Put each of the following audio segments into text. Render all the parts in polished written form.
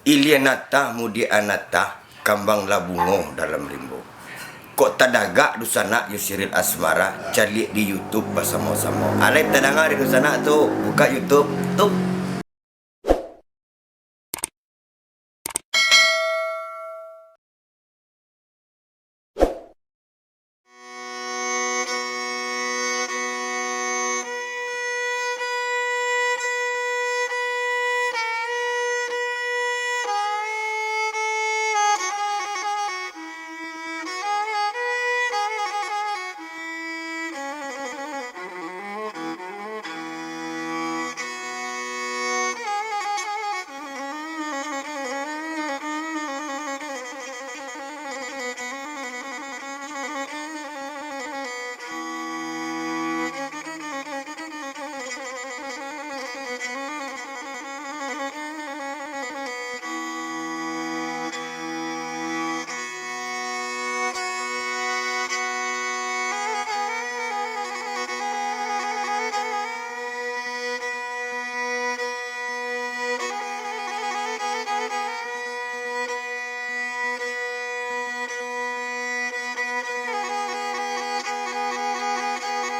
Ilianata mudi anata kambang labungo dalam rimbo. Kok tadaga dusana Yusiril Asmara cari di YouTube bersama-sama. Alek tadanga di dusana tuh buka YouTube tuh.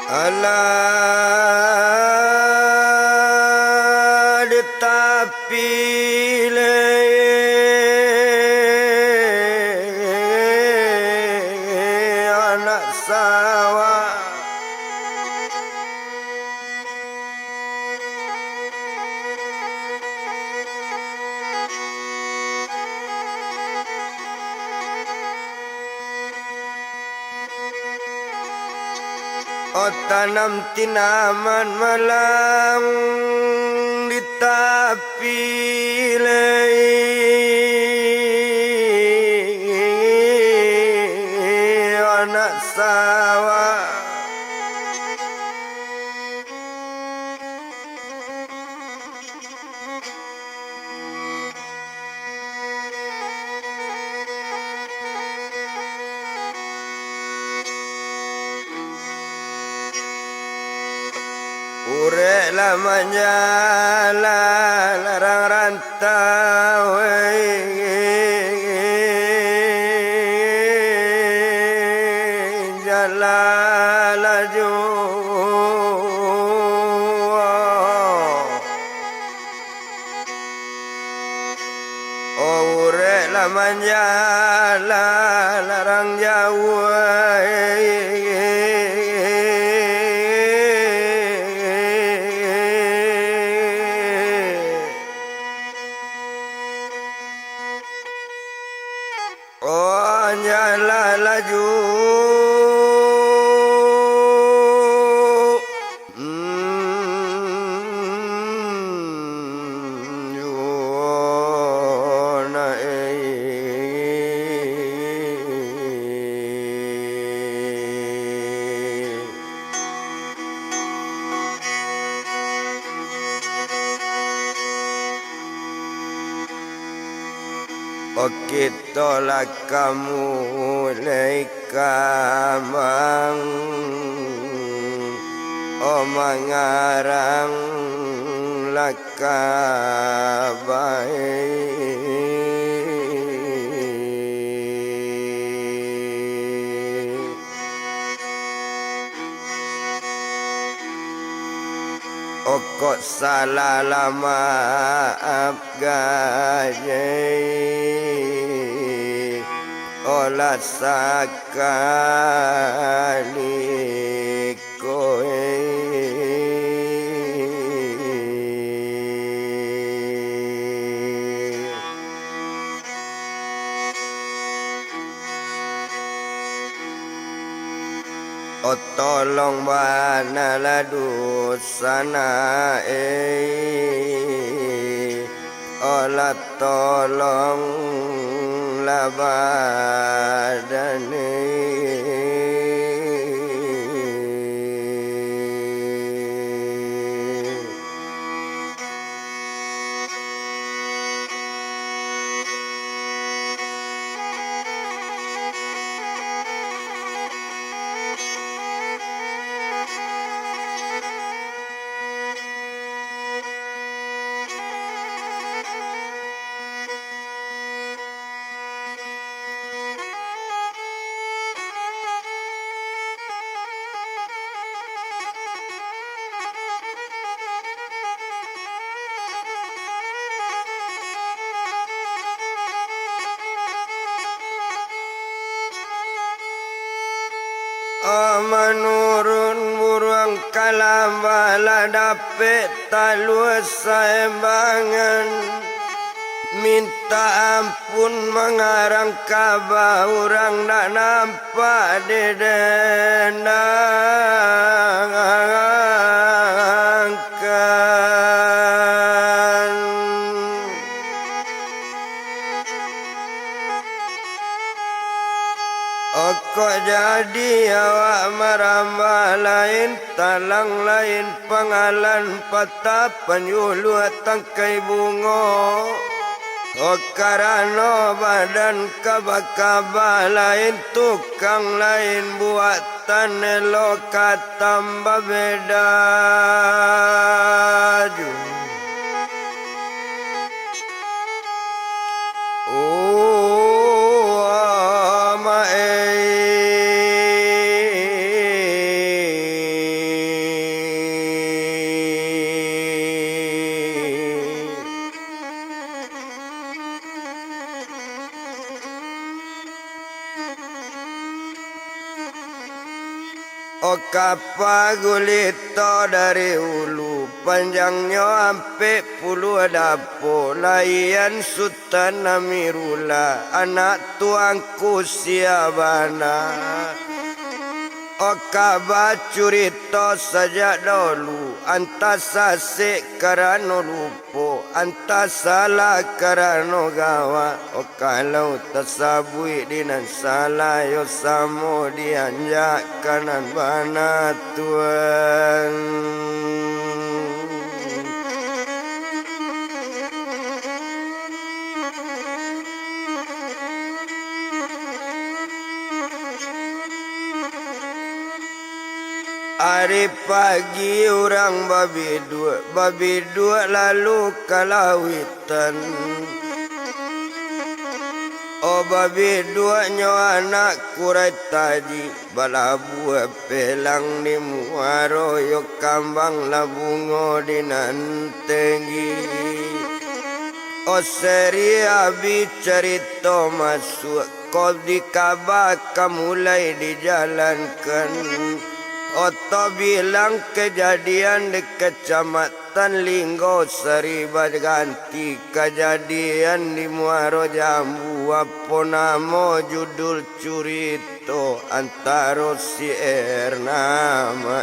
Alah tapi anak sawah tanam tinaman malang di tepi anak sawah. Urek lamanya larang rantau jalan laju urek lamanya larang jauh jalan laju Oke tolak kamu leikamang mangarang lakabai kok salah lama abgajai olah sakali koe tolong bana ladu sana olah tolong labadane menurun burung kalambala dapet talus saembangan minta ampun mengarang kabah orang nak nampak didendangkan. Kok jadi awak merambah lain, talang lain pengalan patah penyulu tangkai bunga. Karena badan kabah-kabah lain, tukang lain buatan elok tambah beda. Kapa gulito dari hulu, panjangnya ampe puluh dapo, layan sultan Amirullah, anak tuangku siabana. Kaba curito sejak dulu, antas asik karena lupo, antas salah karena gawa. Kalau tersabui dinan salah, yo samo dianjak kanan bana Tuhan. Hari pagi orang babi dua lalu kalawitan. Babi dua nyo anak kurai tadi, balabu pelang di muaro yo kambang labungo di nantengi. Seri abi cerita masuk, kau di kabaka mulai dijalankan. Oto bilang kejadian di kecamatan Linggo Sari berganti kejadian di Muaro Jambu. Apa nama judul curito antara si Ernama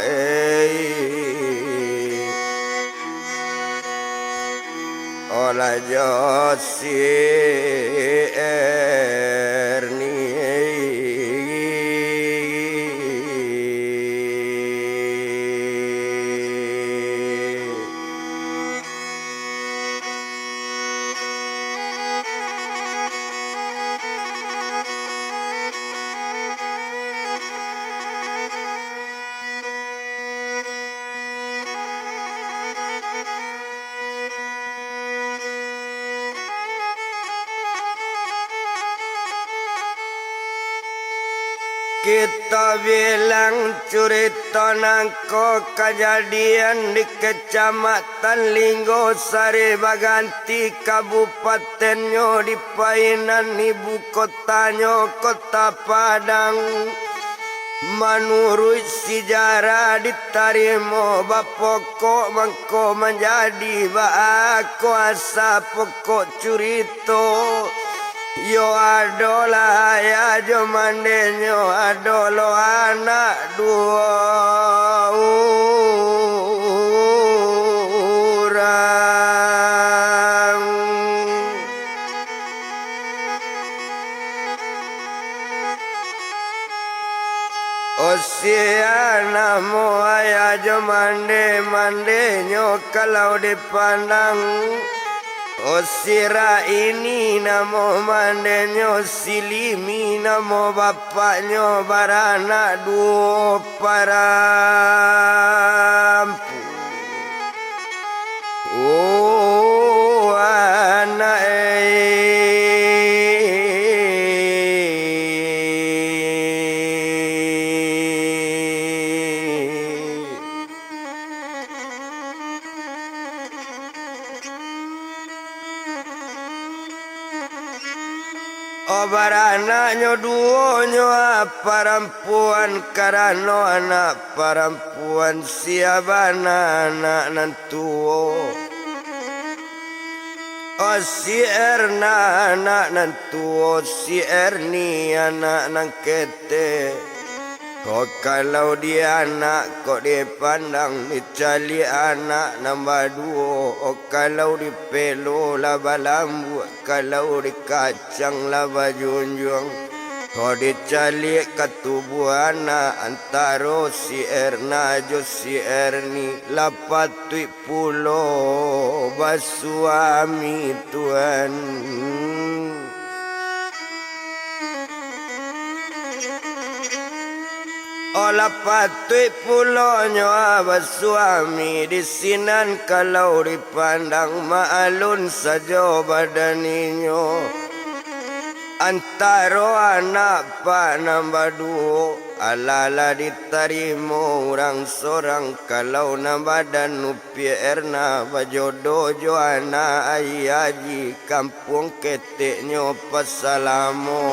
olah Josi Erni. Kita bilang cerita nangko kejadian di kecamatan Linggo Sari Baganti kabupatennya di Painan ibu kotanya Kota Padang. Menurut sejarah diterima bapoko mangko menjadi kuasa pokok cerita. Yo adolah ya jomandenyo adolo anak dua orang. Osiana mo ya mandenyo kalau dipandang. Osira ini namo mandenyo silimi namo bapaknya baranak dua parampu. Anak Obarana nyo duo nyo perempuan karano anak perempuan siabana anak nantuo. O si Erna anak nantuo si Erni anak nang kete. Kok kalau dia anak kok dia pandang dicali anak nambah duo. Oh kalau di pelo laba lambu kalau di kacang laba junjung. Kok dicali ketubuh anak antara si Erna jo si Erni lapatui pulo basuami Tuhan. Olah patui pulonyo abas suami di sinan kalau dipandang maalun saja badaninyo. Antaro anak pak nambah duo alala diterima orang sorang kalau nambah dan nupi Erna bajodoh jo anak ayaji kampung keteknyo pasalamo.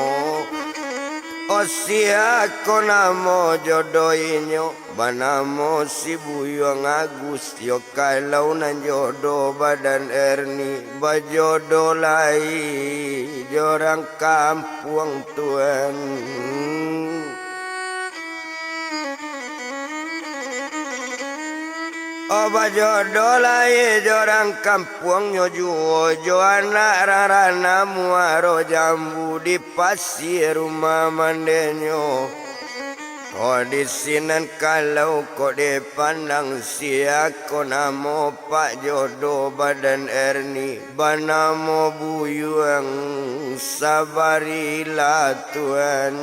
Osia konamo jodohinyo banamo si Buyong Agus yo kalau nan jodoh badan Erni bajodoh lai jorang kampung Tuhan. Oba jodoh lai jorang kampung nyo juo jo anak rarana muaro jambu di pasir rumah mandenyo. Oh di sinan kalau kok dipandang siako namo pak jodoh badan Erni banamo Buyong sabarilah Tuhan.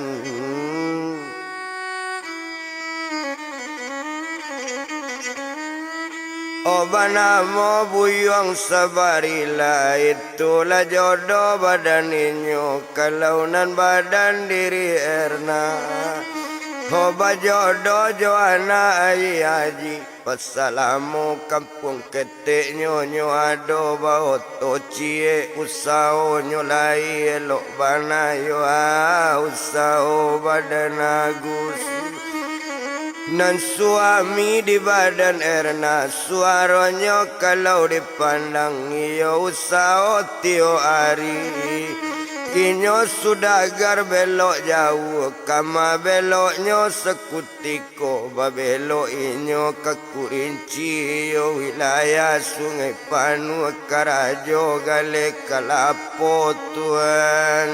Obanamo Buyong sabarilah itulah jodoh badaninyo kalau nan badan diri Erna. Oba jodoh Joana ayaji pasalamu kampung ketek nyo ado baoto cie usao nyo lai elok bana yo usao badan Agus. Nan suami di badan Erna suaranya kalau dipandang iyo usao tio ari. Kinyo sudah gar belok jauh kama beloknya sekutiko babelok inyo ke Kurinci yo wilayah Sungai Panu Karajo gale kalapo Tuhan.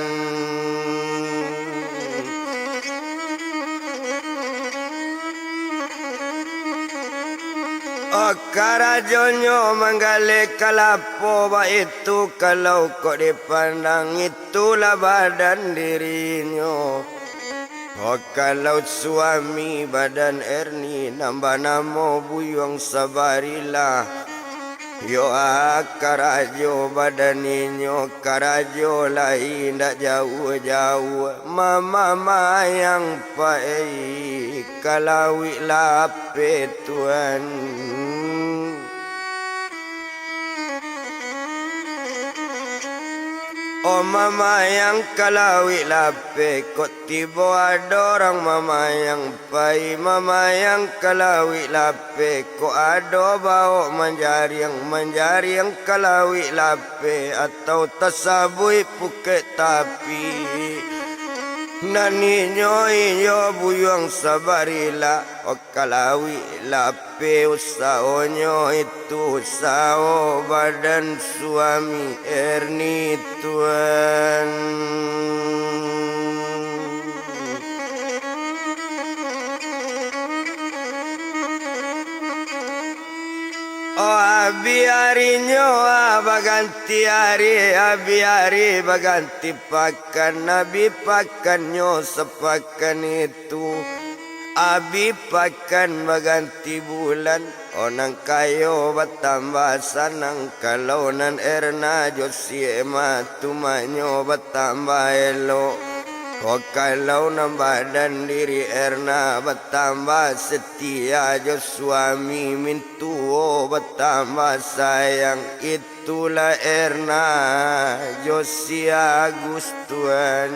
Oh karajonyo manggale kalapo ba itu kalau kok dipandang itulah badan dirinya. Oh kalau suami badan Erni nambah namo Buyong sabarilah. Yo karajo badaninyo karajo lain ndak jauh-jauh mama mayang pai kalawi lape Tuhan. Oh mama yang kalawi lape kok tibo ada orang mama yang pai mama yang kalawi lape kok ada bau manjari yang kalawi lape atau tasabui puket tapi nani nyo Buyong sabarilah o kalawi lape usaonyo itu usao badan suami Erni Tuhan. Oh abi harinya baganti hari abi hari baganti pakan nabi pakannya sepakan itu abi pakan baganti bulan onang kayo bertambah sanang kalau nan Erna josie matumanyo bertambah elok. Oh kalau nambah dan diri Erna bertambah setia jo suami mintuo bertambah sayang itulah Erna jo si Agustuan.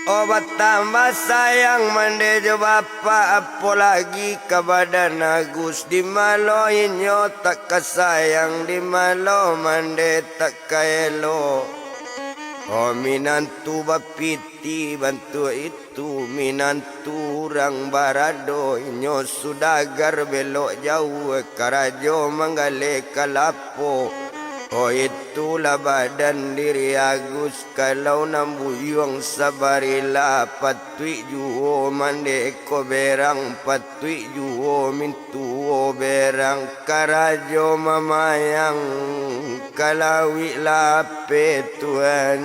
Oh bertambah sayang mande jo bapa apalagi kepada Agus di malo inyo tak kasayang di malo mande tak kaelo. Oh minantu bapiti bantu itu minantu rang barado inyo sudagar belok jauh karajo manggale kalapo. Oh itulah badan diri Agus kalau nambuyong sabarila patui juo mande ko berang patui juo mintuo berang karajo mamayang kalawi lape Tuhan.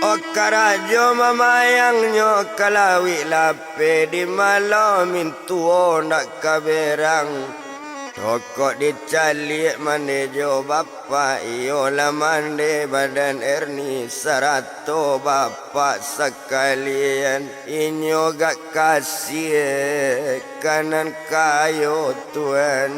O karajo mamayang nyo kalawi lape di malo mintuo nak kaberang. Tokok dicalik manejo bapa iyo lamande badan Erni sarato bapa sekalian inyo gak kasih kanan kayo Tuhan.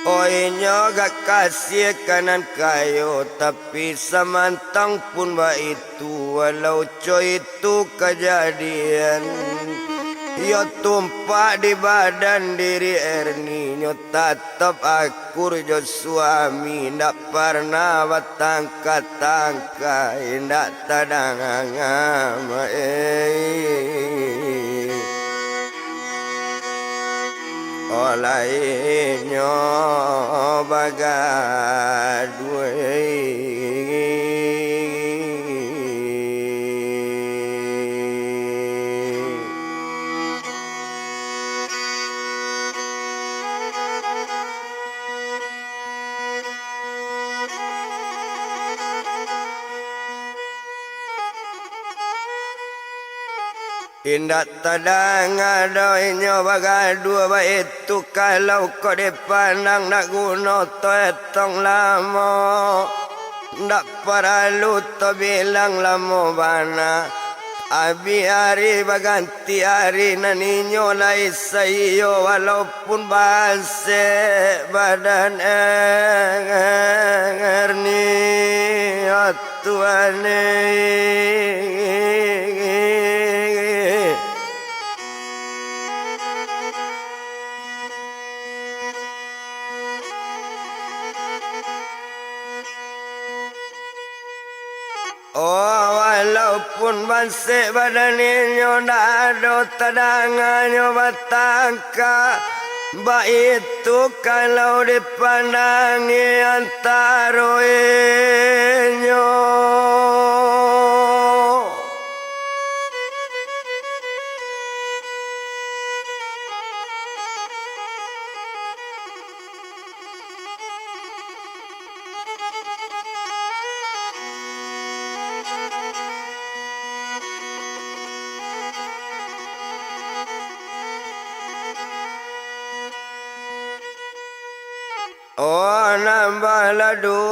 Oh inyo gak kasih kanan kayo tapi samantang pun ba itu walau coy itu kejadian yo tumpak di badan diri Erni nyo tatap akur jo suami ndak pernah batangka-tangka ndak tadang olainyo bagadue. Indak tadang ada inyo bagadua ba itu kalau kau dipandang nak guna to etong lama ndak perlu to bilang lama bana abi hari baganti hari naninyo lai sayo walaupun base badan Erni atuane. Oh walaupun bansik badan inyo ndak ada tadangannya batangka ba itu kalau dipandangi antara inyo. Oh nambah ladu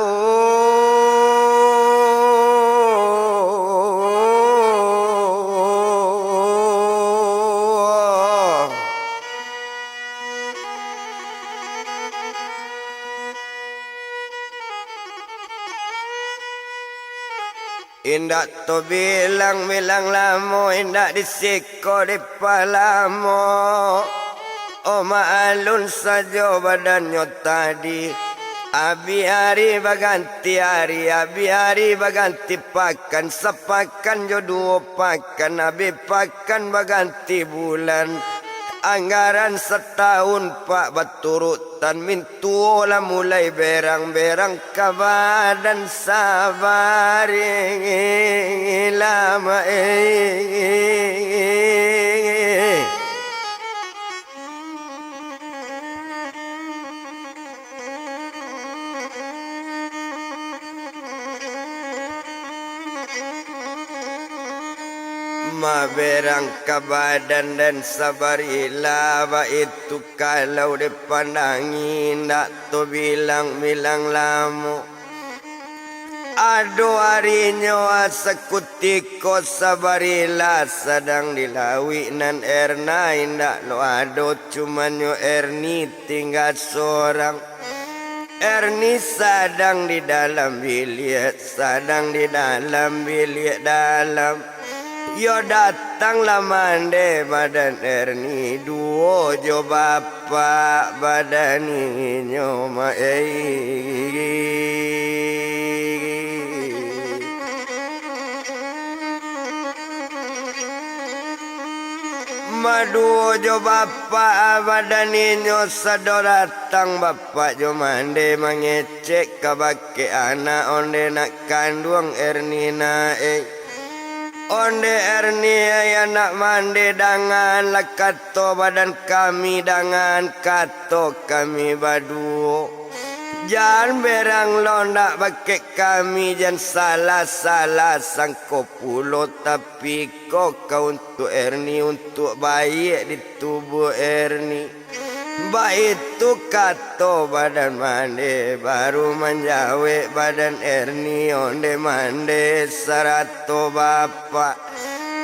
indak to bilang lamo indak disiko di palamo. Oh maalun saja badannya tadi abi hari baganti hari abi hari baganti pakan sepakan jodoh pakan abi pakan baganti bulan anggaran setahun pak berturutan mintu lah mulai berang-berang kabadan sabari lama Maberang kabadan dan sabarilah itu kalau dipandangi ndak tu bilang lamu. Aduh harinya sekutiko sabarilah sedang dilawi nan erna indak lo aduh cuman yo erni tinggal seorang. Erni sedang di dalam bilik, sedang di dalam bilik dalam. Yo datanglah mande badan Erni duo jo bapak badan inyo Madu jo bapak badan inyo sado datang bapak jo mande mengecek kabake anak onde nak kandung Erni na Onde Erni anak mande dengan lakato badan kami dengan kato kami badu. Jangan berang londak pakai kami jangan salah sangko pulo tapi kau untuk Erni untuk baik di tubuh Erni. Baik itu kato badan mande baru menjawe badan Erni onde mande sarato bapak.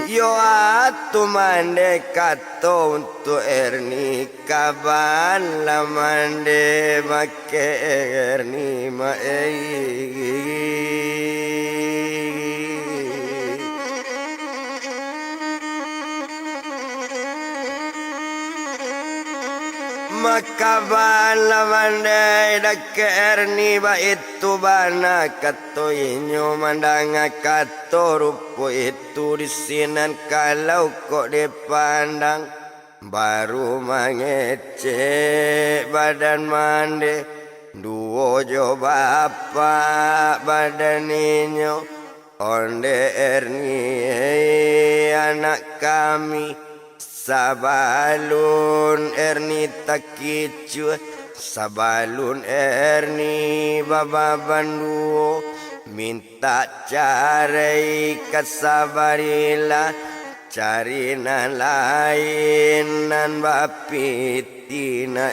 Yo atu mande kato untuk Erni kaban la mande make Erni Makaban lamandai dak Erni ba itu bana kato inyo mandanga kato rupo itu disinan kalau kok dipandang baru mangecek badan mande duo jo bapak badan inyo onde Erni anak kami Sabalun Erni takicu Sabalun Erni baba bandu minta carai kasabarila cari nan lain nan bapitina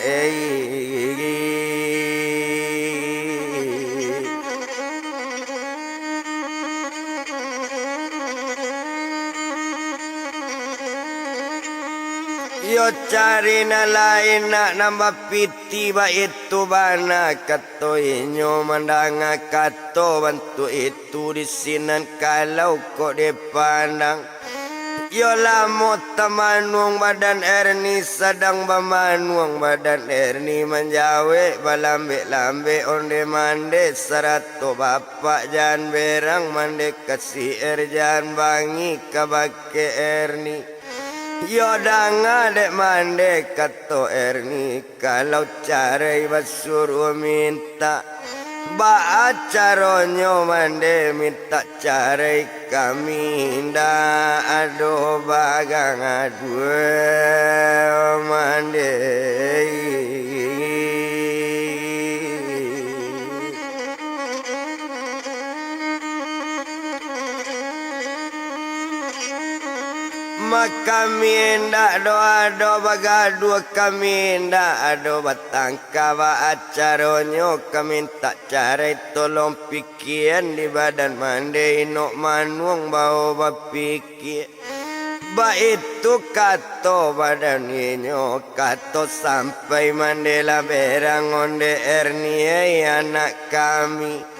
Yo cari na lain nak nambah piti ba itu bana kato inyo mandanga kato bantu itu disinan kalau kok dipandang. Yo lamo tamanuang badan Erni sedang bamanuang badan Erni menjawe balambe onde mande sarato bapak jan berang mande kasih jan bangi kabake Erni. Yo danga dek mande kato Erni kalau carai basuruh minta ba caronyo mande minta carai kami nda ado bagang adue mande kami ndak do bagadu kami ndak do batangka ba acaronyo kami tak cari tolong pikian di badan mande inok manuang bau bapikir ba itu kato badan inyo kato sampai mandela berang onde Erni anak kami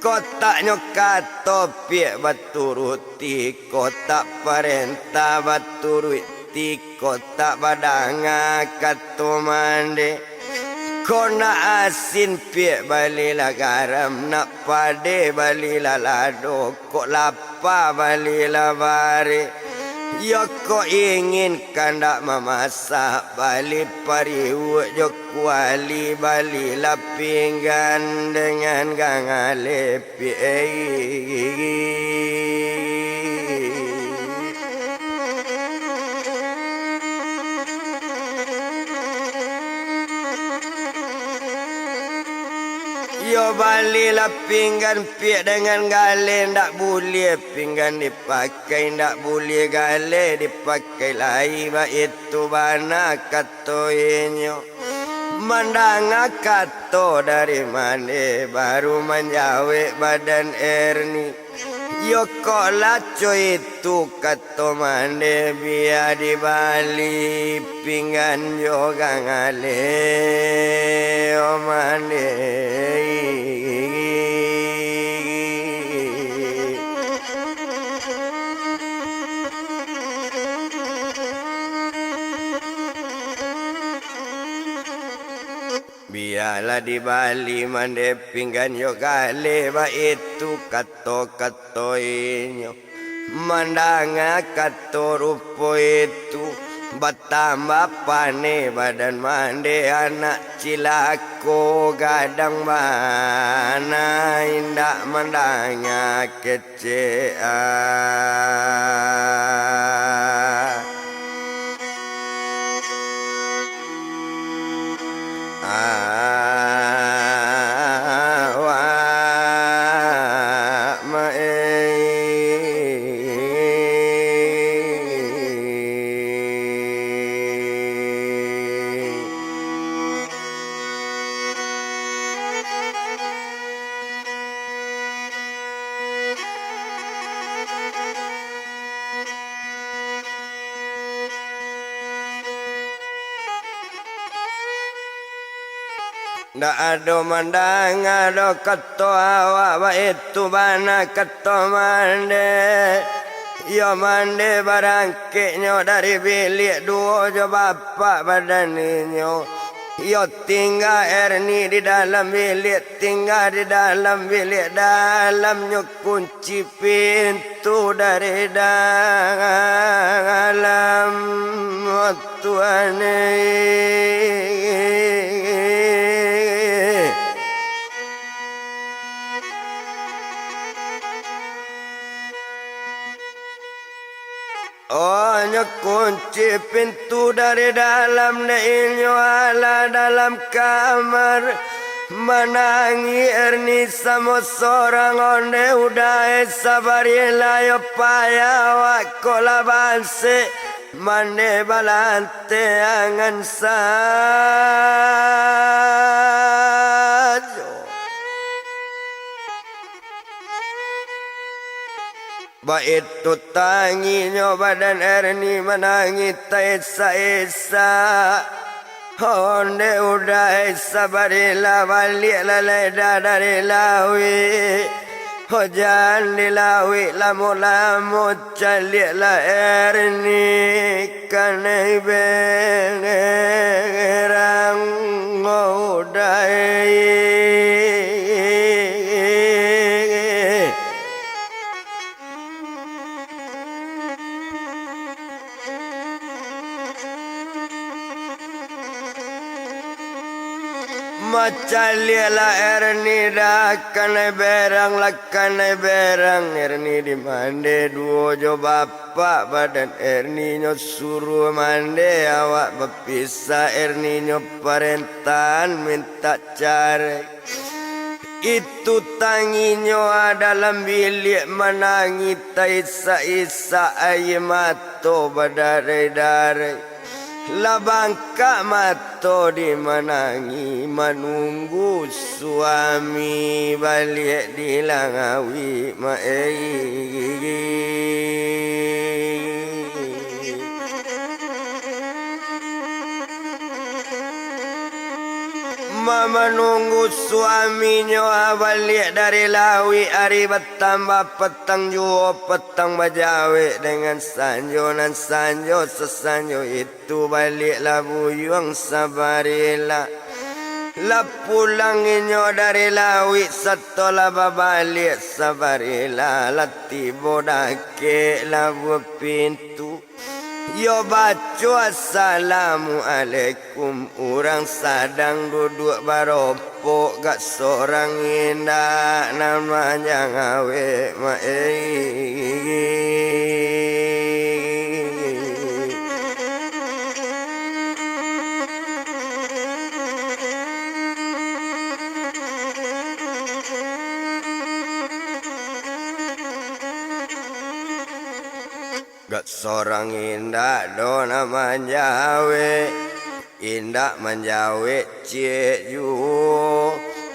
kotaknya kato piek baturuti kotak perintah baturuti kotak badanga kato mande kona asin piek balila garam nak pade balila lado kok lapa balila bare yo kok ingin kandak memasak bali pariu jo kuali bali lapinggan dengan gangalepi Yo balilah pinggan piak dengan gale ndak boleh pinggan dipakai ndak boleh gale dipakai lai ba itu bana katoinyo mandang kato dari mana baru menjawe badan Erni yo kok laco itu kato mane biar di Bali pinggan yo gangale o mane biarlah di Bali mande pinggan yo gale ba itu kato inyo mandang kato rupo itu batambah pane badan mande anak cilako gadang mana indak mandangnya kecea ndak ada mandang ada kato awak ba itu bana kato mande yo mande barangkeknya dari bilik dua jo bapak badannya yo tinggal Erni di dalam bilik tinggal di dalam bilik dalamnya kunci pintu dari dalam tuane oh kunci pintu dari dalam inyo ala dalam kamar menangi Erni sama seorang onde udah sabarilah yo paya wakola banse mande balante angan sajo ba itu tanginya badan Erni menangi taisa-isa onde udah sabarilah balik laleda dari lawi hujan di lawi lamu-lamu calilah Erni kanai bengerang udai macalilah Erni dah kanai berang lakanai berang Erni di mande duo jo bapak badan Erni nyo suruh mande awak berpisah Erni nyo parentan minta cari itu tanginyo dalam bilik menangi taisa-isa air mato badare-dare labangka mato di menangi menunggu suami balik di Langawi menunggu suaminya balik dari Lawi hari bertambah petang jua petang bajawe dengan sanjo dan sanjo sesanjo itu baliklah buyung sabarila la pulanginyo dari Lawi setelah balik sabarila la tibo dake la pintu yo baca assalamualaikum orang sadang duduk baropok gak seorang indah namanya ngawe seorang indah dona manjawe, indah manjawe cieju,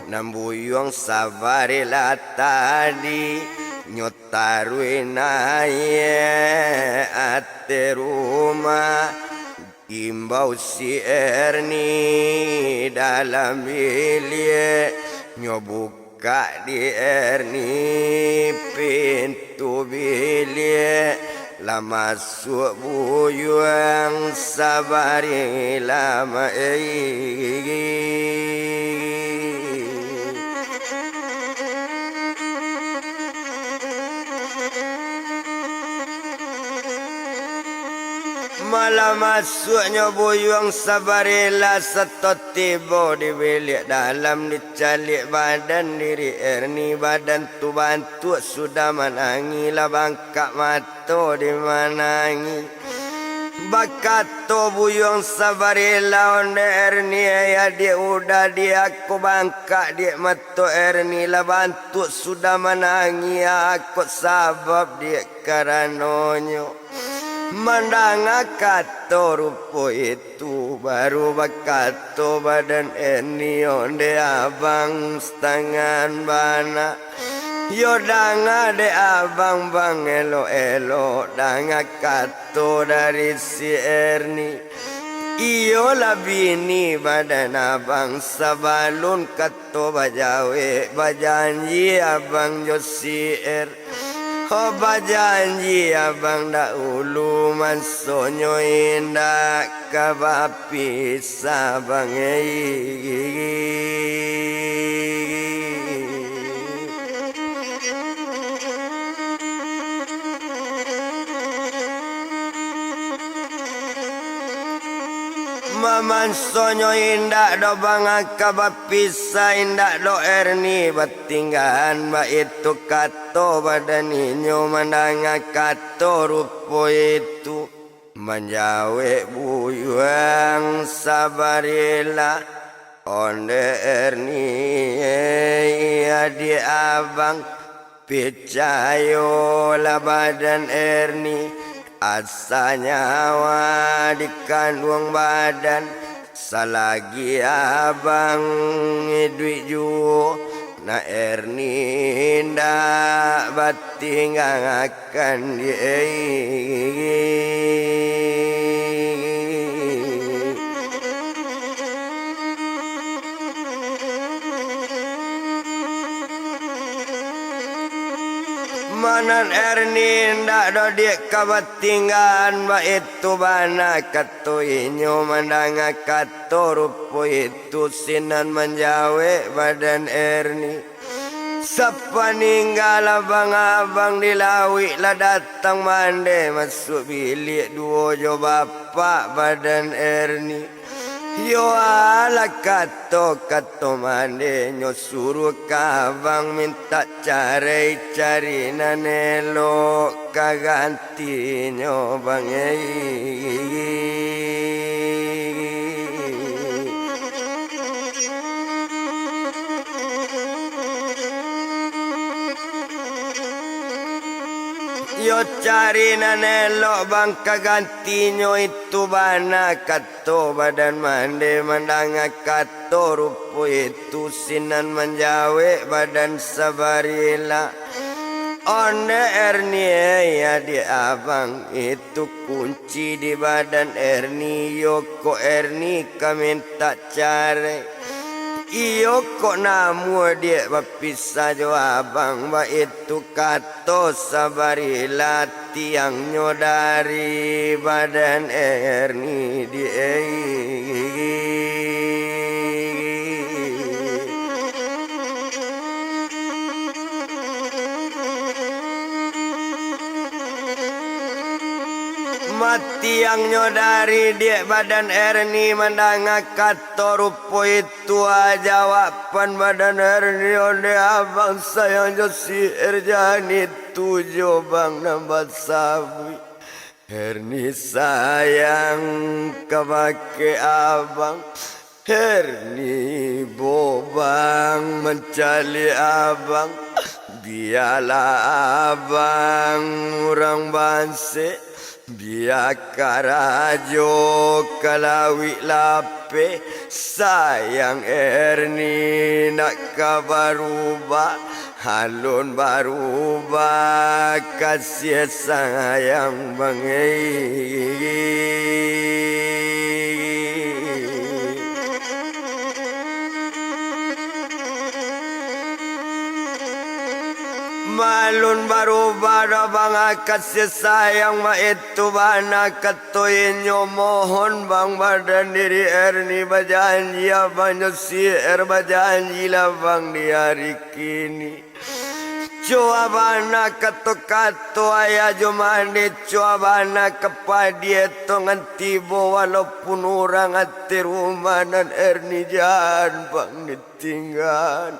nambuyong sabarila tadi, nyotaruinaye ate rumah, imbau si Erni dalam bilik, nyobuka di Erni pintu bilik. La masuk buyuang sabari lama malam masuknya buyuang sabarila setot tiba di bilik dalam dicalik badan diri Erni badan tu bantu sudah menangi lah bangkak mata di manangi bakato buyuang sabarila onde Erni ya dia udah dia aku bangkak dia mata Erni lah bantu sudah menangi aku sabab dia karanonyo mandang akato rupo itu baru bakato badan Erni onde abang setangan bana yodanga de abang bang elo dang akato dari si Erni iyo lah bini badan abang sabalun kato bajawe bajanji abang Josier. Oh bajanji abang dahulu masonyo indah kabapi sabang Maman sonyo indah do bang kabapisa indah do Erni batinggahan ba itu kato badaninyo mandang kato rupo itu manjawe buyuang sabarila onde Erni adi abang picayo la badan Erni asa nyawa dikandung badan salagi abang duit ju na Erni ndak batinggang akan dia manan Erni ndak do dik kabatinggan ba itu bana kato inyo mandang kato rupo itu sinan manjawe badan Erni sapa ninggal abang-abang dilawi lah datang mande masuk bilik duo jo bapak badan Erni yo ala kato mande nyo suruh kabang minta cari nanelo kaganti nyo bang yo cari nanelo bang kagantinyo itu bana kato badan mande mandang kato rupo itu sinan manjawe badan sabarila onde Erni ya di abang itu kunci di badan Erni yo ko Erni kaminta cari iyo kok namu dia bapisah jo abang ba itu kato sabarila tiangnya dari badan Erni dia mati yang nyodari dia badan Erni mandang kato rupo itu jawaban badan Erni onde abang sayang Josier jani tujuh bang nambat sabui Erni sayang kebake abang Erni bobang mencari abang biarlah abang orang banse Biakarajo kalawi lape sayang Erni nak kabaruba halun baruba kasih sayang bangai. Malun baru pada bang kasih sayang ma itu bana katoinyo mohon bang badan diri Erni bajanji abanyo si berjanji lah bang di hari kini. Coba bana kato ayah jomane coba bana kepada itu ngantibo walaupun orang hati rumah dan Erni jangan bang ditinggal.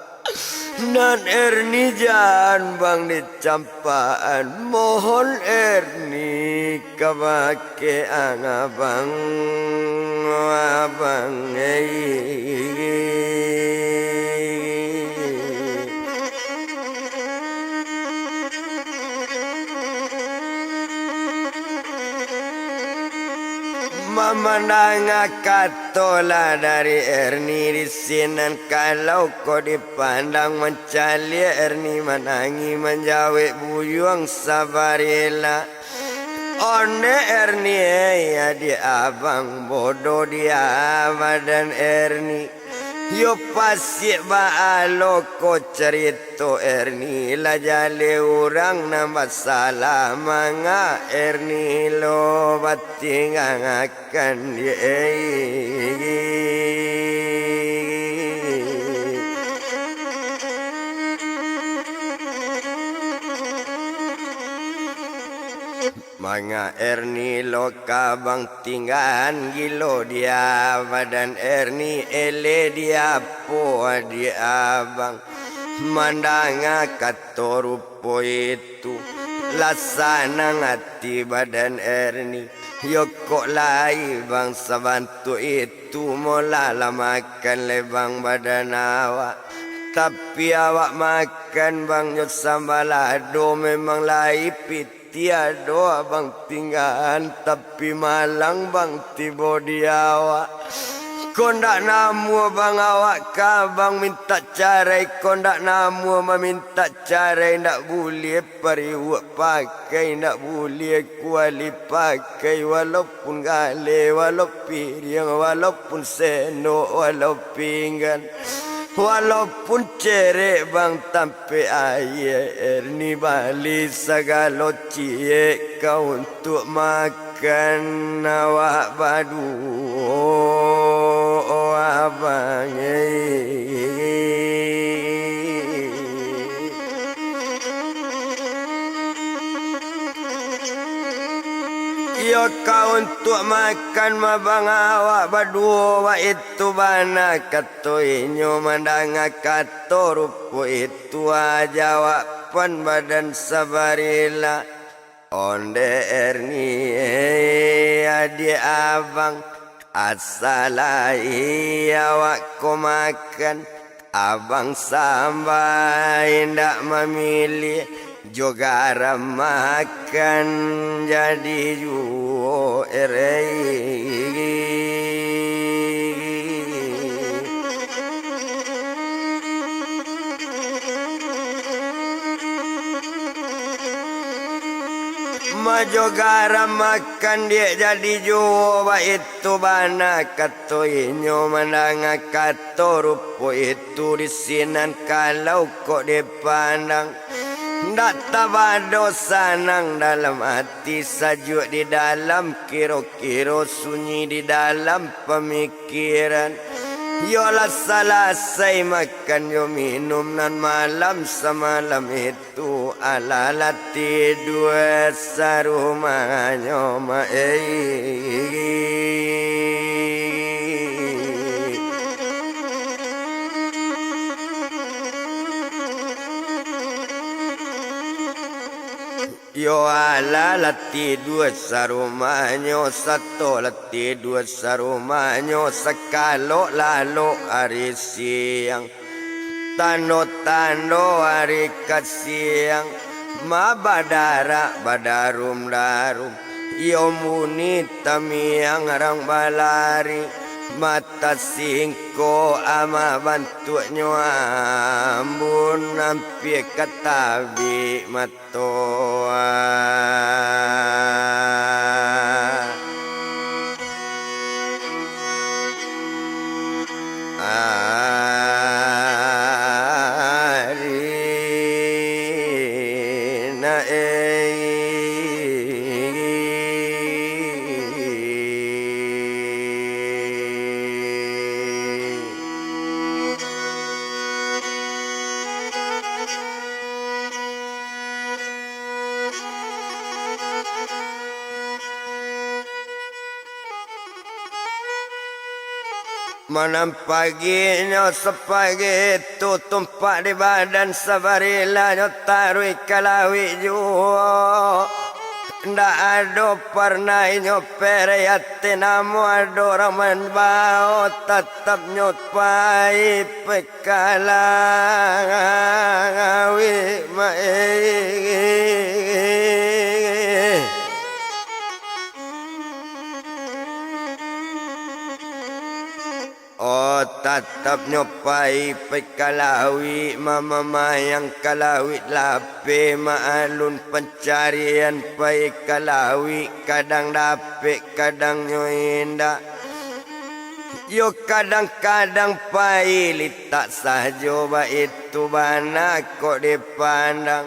Nan Erni jangan bang dicampaan mohon Erni kabake abang Memandang katola dari Erni di sinan kalau kau dipandang mencali Erni menangi menjawab buyung sabarila. Onde Erni ya di abang bodoh dia badan Erni. Yo pasti baalo ko cerita Erni la jale orang nambah salah manga Erni lo batingang akan dia. Manga Erni lo kabang tinggan gilo dia badan Erni ele dia po dia abang mandanga katorupo itu lasana ngati badan Erni yoko lai bang sabantu itu molala makan lebang badan awak. Tapi awak makan bang nyot sambalado memang lai tiado abang tinggal tapi malang bang tibo diawa. Kondak namu bang awak kabang minta carai kondak namu meminta carai ndak boleh periwak pakai ndak boleh kuali pakai walaupun gale walaupun piring walaupun sendok walaupun pinggan. Walaupun cerek bang tampe air Erni balik segala cie kau untuk makan awak badu abang Yo kau untuk makan mabang awak berdua itu bana katoinyo mandanga kato rupo itu aja wapan badan sabarila onde Erni adik abang asalai awak ko makan abang sampai ndak memilih juga makan jadi juo Majo garam makan dia jadi juo itu bana katoinyo menanga kato rupo itu di sinan kalau kok dipandang ndak tabado sanang dalam hati sajuk di dalam kiro-kiro sunyi di dalam pemikiran. Yolah selesai makan yo minum nan malam semalam itu ala tidur sarumahnya Yo ala lati dua sarumahnya satu lati dua sarumahnya sekalo lalu hari siang tano hari kasiang ma badara badarum darum Yo muni tamiang arang balari mata singko ama bantu nyuambun nampi katabi matoa Manam paginya sepagetu tumpak di badan sabarila nyotarui kalawi juo ndak ada pernah nyopere yate namo ada orang menbao tetap nyopai pekalawi Oh tatap nyopai pekalawi mama mayang kalawi lape maalun pencarian pai kalawi kadang dapet kadang nyoinda yo kadang-kadang pai litak sajo ba itu bana kok dipandang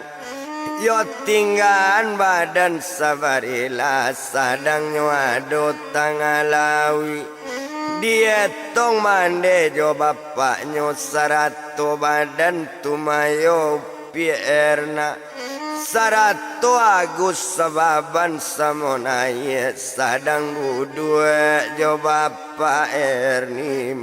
yo tinggalan badan sabarila sadang nyuado tangalawi dia tong mande jo bapaknya sarato badan tumayo pierna sarato agus sababan samonaya sadang budua jo bapak erni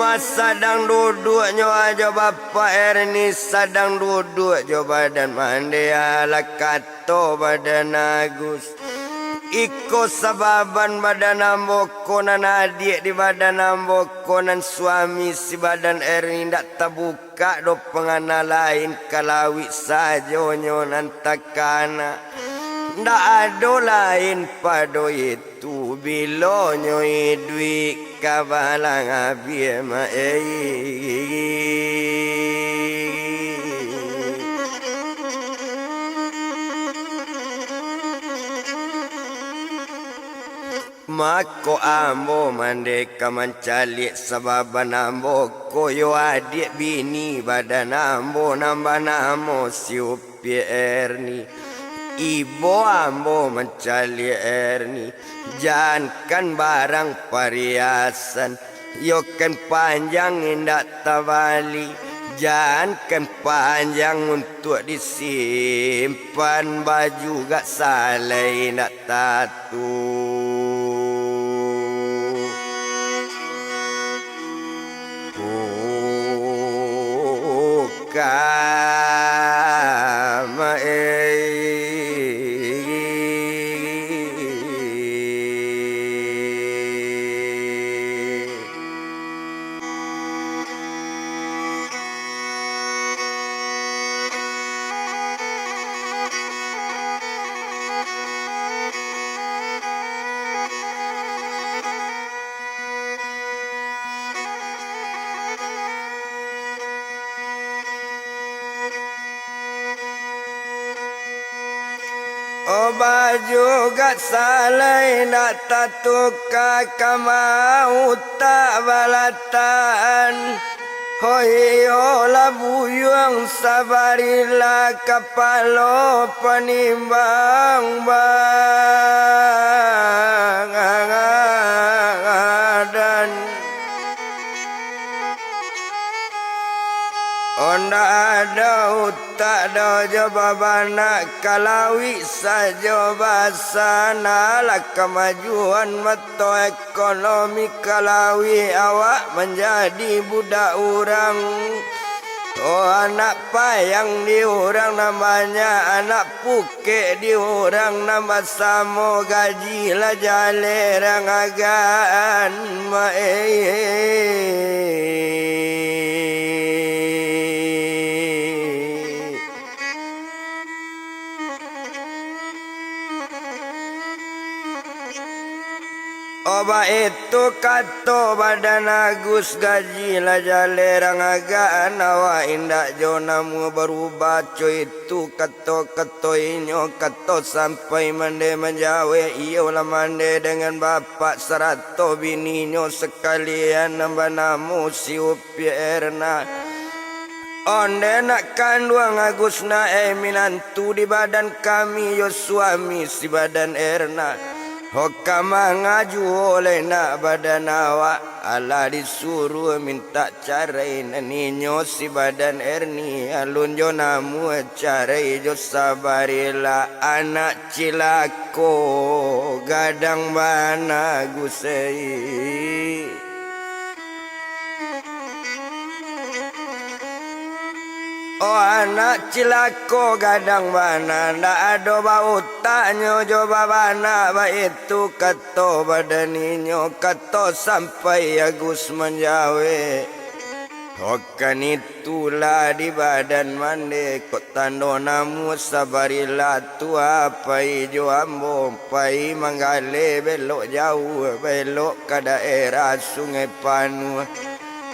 Mas sadang duduknya aja bapak Erni sadang duduk jo badan mandi ala kato badan Agus iko sababan badan ambokonan adik di badan ambokonan suami si badan Erni ndak terbuka do pengana lain kalawi sajo nyonan takana ndak ada lain pado itu bilo nyoi duit kabalang abie ma Mako ambo mandeka mencalik sababan ambo koyo adik bini badan ambo nambah namo siupi Erni Ibu ambo mencari Erni jangan barang perhiasan yo kan panjang indak tabali jangan panjang untuk disimpan baju gak salah indak tatu kama Oh baju gak salai nak tatuka kamau tak balatan Hoi ola buyung sabarila kapalo penimbang badan Onda ada utak do jawabana kalawi saja basana lah kemajuan meto ekonomi kalawi awak menjadi budak orang Oh anak payang di orang namanya, anak puke di orang nama samo, gaji lah jalerang agaan Oba itu kato badan Agus gaji lah jalerang agaan awa indak jonamu berubah cuy itu kato inyo kato sampai mande menjawe iyo lah mande dengan bapak serato bininyo sekalian nambah namu si Upi Erna onde nak kanduang Agus na minantu di badan kami yo suami si badan Erna Hokama ngaju oleh nak badan awak ala disuruh minta carai ninyo si badan Erni alun jo namu carai jo sabarila anak cilako gadang bana gusei Oh anak cilako gadang bana ndak ada bau taknya coba bana ba itu kato badaninyo kato sampai Agus menjawe Hokan itulah di badan mande kok tando namu sabarilah tu apa ijo ambo pai manggale belok jauh belok ke daerah Sungai Panu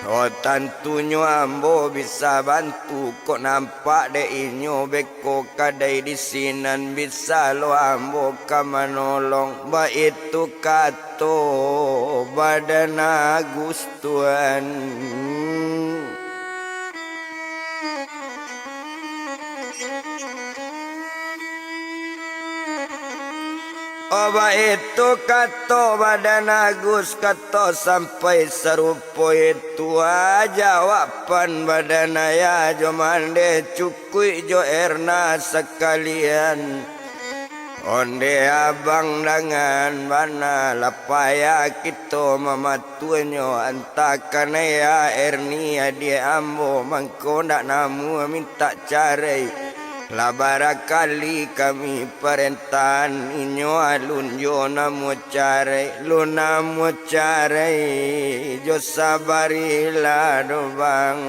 Oh tantunya ambo bisa bantu kok nampak dek inyo beko kadai di sinan bisa lo ambo kamanolong ba itu kato badan Agus Tuhan Oba itu kato badan Agus kato sampai serupo itu jawaban badan ayah jo mande cukui jo Erna sekalian onde abang dengan mana lapaya kita mamatuanyo antakan ya Erni dia ambo mangko ndak namu minta carai lah barakali kami perintahan inyo alun jo namu carai lu namu carai jo sabarilah do bang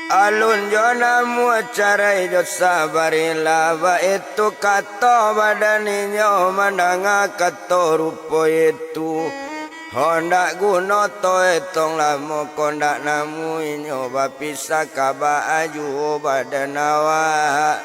alun jo namu carai jo sabarilah ba itu kato badan inyo mandanga kato rupo itu Honda guno to etong lamo kondak namu inyo bapisa kaba aju badan awak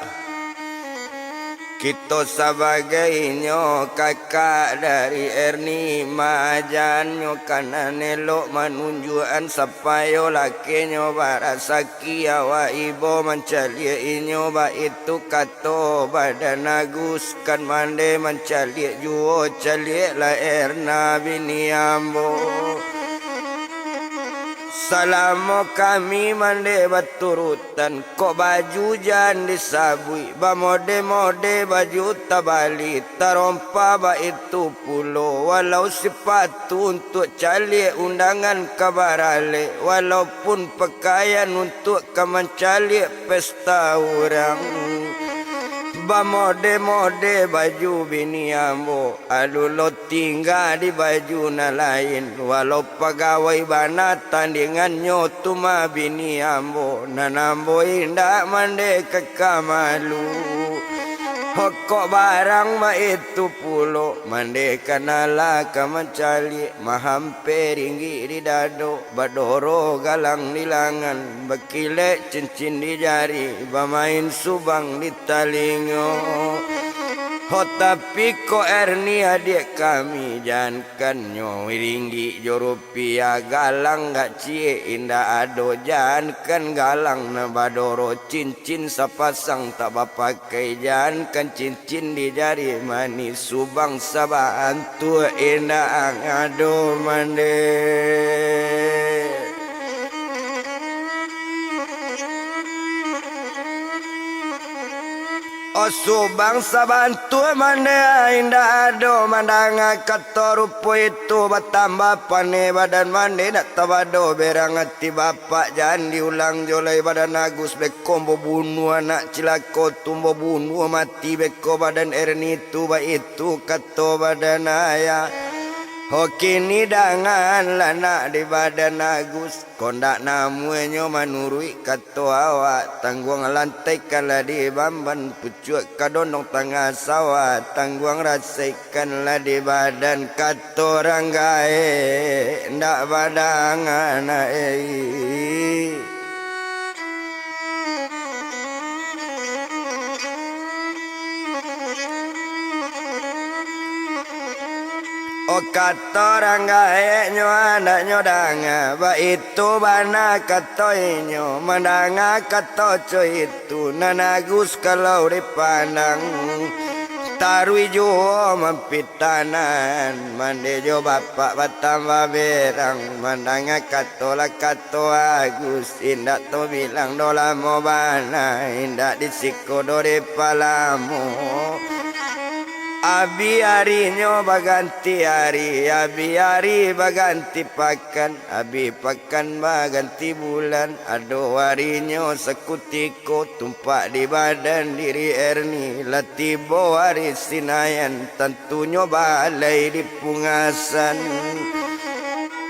Kita sebagai inyo kakak dari Erni majan nyo kanan elok manunjuan sapayo laki nyo barasaki awa ibo mencaliak inyo ba itu kato badan Agus kan mande mencaliak juo caliak la Erna bini ambo Salamo kami mande baturutan kok baju jan disabui ba mode-mode baju tabali tarompa ba itu pulo walau sepatu untuk cali undangan kabarale walaupun pakaian untuk kemencali pesta orang ba mode-mode baju bini ambo alu lo tinggal di baju na lain walau pegawai bana tandingannya tuma bini ambo nanambo indak mande kekamalu Hokok barang ma itu pulo mande kanala kamancali mahampe ringgi di dado badoro galang di langan bekile cincin di jari bamain subang di talingo Ho tapi ko Erni adik kami jangan nyo ringgi jo rupiah galang gak cie indah ado jangan galang na badoro cincin sapasang tak bapakai jangan cincin di jari manis subang sabantu indah ado mande Oh subang sabantu manda indah ado mandanga kato rupo itu bertambah pane badan mande nak tawado berang hati bapak jangan diulang jolai badan agus bekombo bunuh anak cilako tumbo bunuh mati beko badan Erni itu ba itu kato badan ayah. Hokini dangan lana di badan Agus kondak namuenyo manurui kato awak tangguang lantai kala di bamban pucuk kadonong tengah sawah tangguang rasaikan lah di badan kato ranggae ndak badangan O kato ranggae nyo anak nyo danga ba itu bana kato inyo mandanga kato co itu nanagus kalau dipandang tarui jo mampitanan mande jo bapak batamba berang mandanga kato la kato Agus indak to bilang dola mo bana indak disiko do de palamu. Abi harinya baganti hari, abi hari baganti pakan, abi pakan baganti bulan. Ado harinya sekutiko tumpak di badan diri Erni. Latibo hari Sinayan, tentunya balai di pungasan.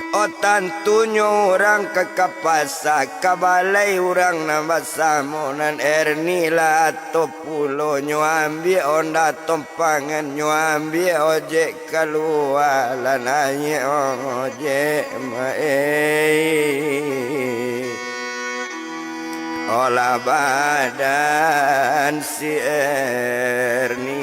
O tantunya orang ke kapasa, kabalai orang nambah samonan Erni lah atau pulau nyo ambil onda tompangan nyo ambil ojek keluar lananya ojek olah badan si Erni.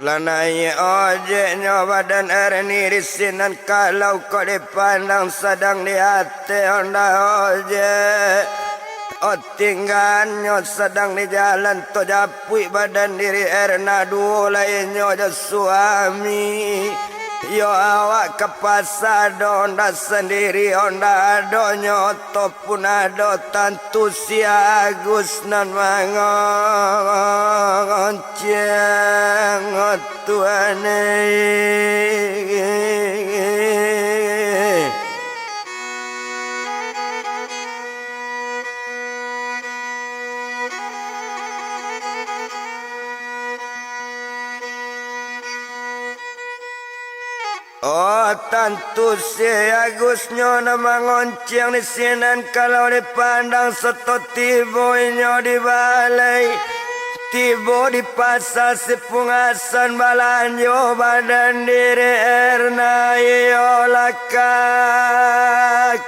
Lanai ojeknya badan Erni risinan kalau kau dipandang sedang di hati onda ojek. O tinggalnya sedang di jalan to japui badan diri Erna dua lainnya je suami. Yo awak ke pasar onda sendiri onda adonyo to pun ado tantu si Agus nan mangonceng tuane. Oh tantu si Agusnya nama ngonceng di sinan kalau dipandang seto tibonya di balai tibo di pasar si pungasan balanjo badan diri Erna yola kakak.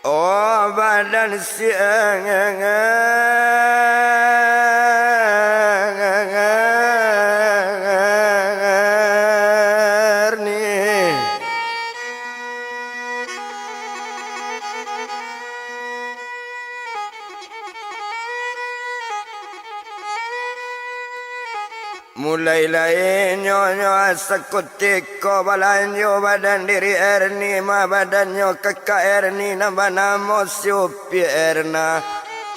Oh badan si Erni. Mulai lain nyonya sekutiko balanyo badan diri Erni ma badannya kakak Erni nambah namo siupi Erna.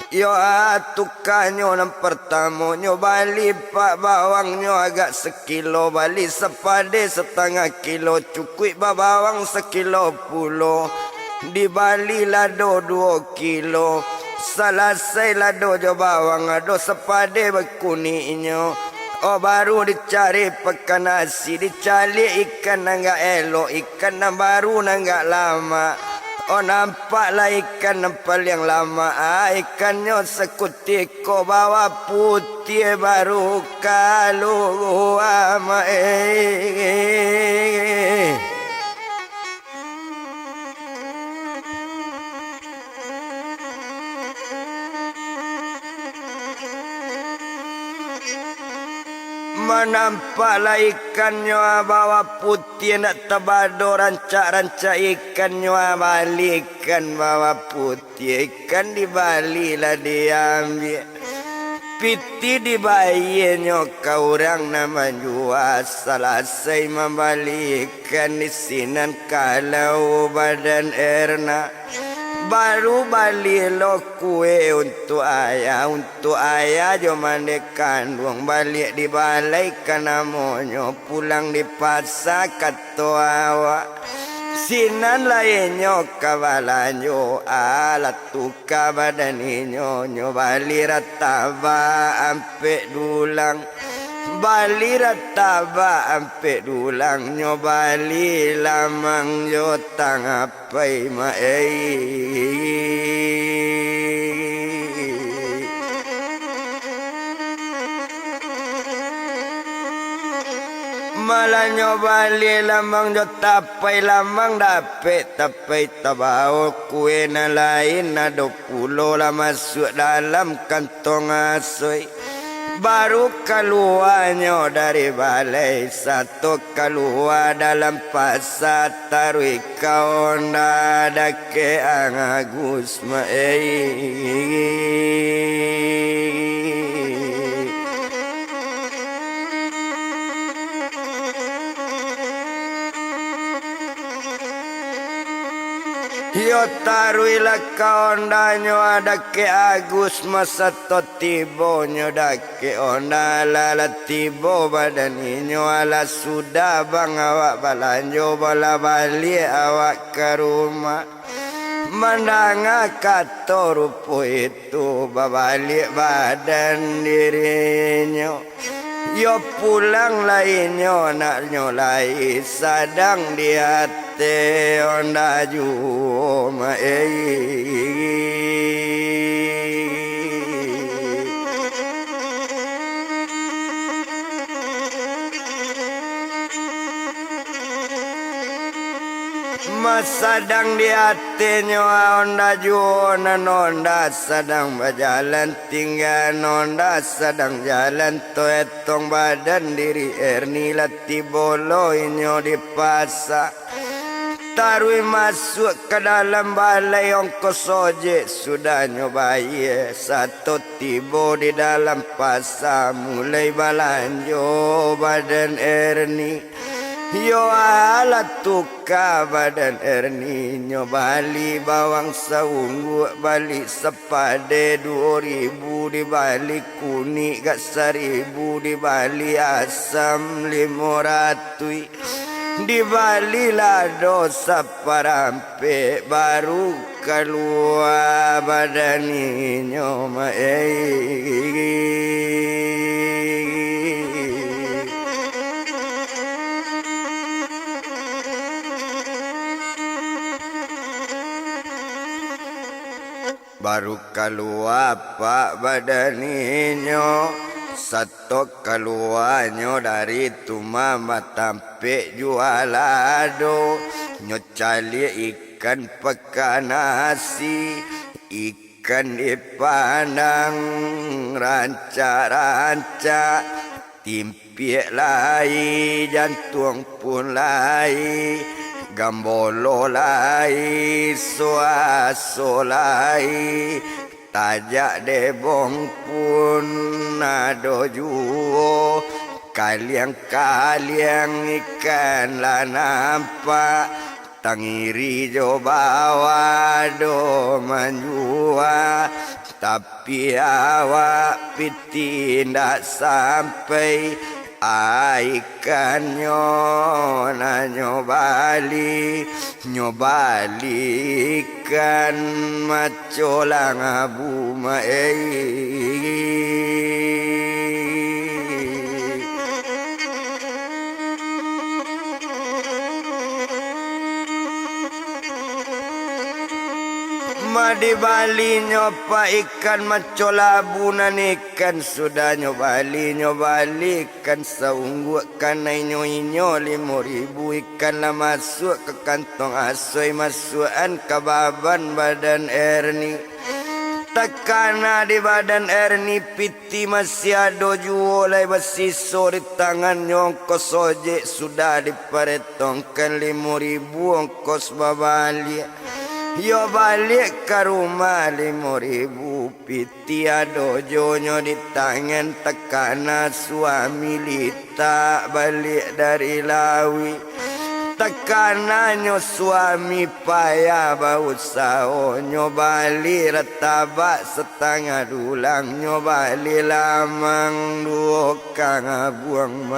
Yo atukanyo nam pertama nyo bali pak bawangnya agak sekilo bali sepade setengah kilo cukui bawang sekilo pulo di Bali lado 2 kilo salasai lado jo bawang ado sepade bekuninya. Oh baru dicari pekan nasi dicari ikan nangga elok ikan nang baru nangga lama Oh nampaklah ikan nempel yang lama, ikannya sekutiko bawa putih baru keluar. Menampaklah ikannya bawa putih nak tebado rancak-rancak ikannya balikan bawa putih. Ikan di Bali lah diambil, piti dibayarnya kau orang nama jua. Selesai membalikan di sinan kalau badan erna, baru balik lo kue untuk ayah jomane kandung balik di balai kanamonyo pulang di pasar kato awak sinan lainnya kawalanyo alat tuka badaninyo nyo balik rataba ampe dulang bali rataba ampe dulang nyo bali lamang yo tangapai malah nyo bali lamang yo tapai lamang dapet tapai tabao kue na lain na 20 lah masuk dalam kantong asoy. Baru keluarnya dari balai satu keluar dalam pasar taruh kau nada ke Agus yo taruilah kaondanyo ada ke Agus masa to tibo nyo da ke onda lala tibo badaninyo ala sudah bang awak balanjo bala balik awak ke rumah menanga kato rupo itu babalik badan dirinya. Yo pulang lainnya nak nyolai sadang di hati onda juma Masadang di hatinya onda juona nonda sedang berjalan tinggal nonda sedang jalan to etong badan diri erni lati bolo inyo di pasar tarui masuk ke dalam balai ongko soje sudah nyobai satu tibo di dalam pasar mulai balanjo badan erni. Yo alat tuka badan erni nyo bali bawang saunggu bali sepade 2000 di bali kuning gak 1000 di bali asam 500 di bali lado saparampe baru keluar badan nyo baru keluar pak badaninyo satu keluarnya dari tuma matampe jualado nyo cali ikan pekan nasi ikan dipandang ranca-ranca timpiek lai jantung pun lai gambolo lai suaso lai tajak debong pun ado juo kaliang-kaliang ikan lah nampak tangiri jo bawa do manjua tapi awak piti ndak sampai ikannya na nyobali ikan macolang abu di Bali nyoba ikan macolabunan ikan sudah nyobali ikan saungguk kan inyo 5.000 ikan lah masuk ke kantong asoy masukan kababan badan Erni tekana di badan Erni piti masih ada juolai besiso di tangan nyongkos ojek sudah diparetongkan 5.000 ongkos babali. Yo balik ke rumah 5.000 piti ada jonyo di tangan tekana suami lita balik dari Lawi tekananyo suami payah bau sao nyobali retabak setengah dulang nyobali lamang dua kang buang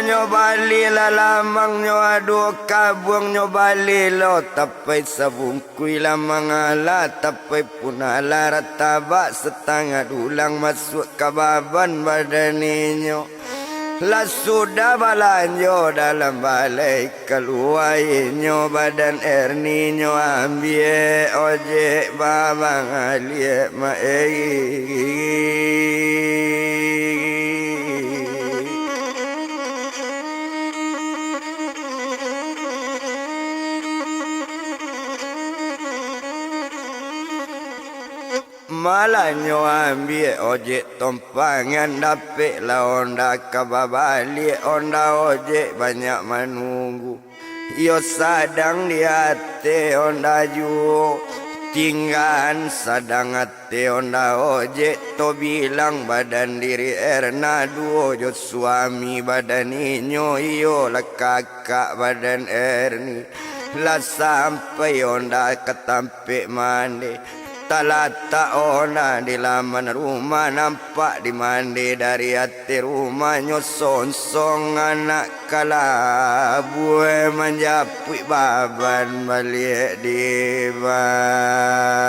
nyobali lalamang nyo ado kabuang nyobali lo tapai sabungkui lamang ala tapai punala rataba setengah dulang masuk kababan badan inyo lah sudah balanjo dalam balai keluar inyo badan Erni nyo ambil ojek babang alie malah nyo ambil ojek tompangan dapik lah onda kababali onda ojek banyak menunggu yo sadang di hati onda ju tinggal sadang hati onda ojek to bilang badan diri Erna duo jo suami badan inyo iyo lah kakak badan Erni lah sampai onda ketampik mandi talata ona di laman rumah nampak di mandi dari hati rumah nyosong anak kalabu menjapui baban balik di bar.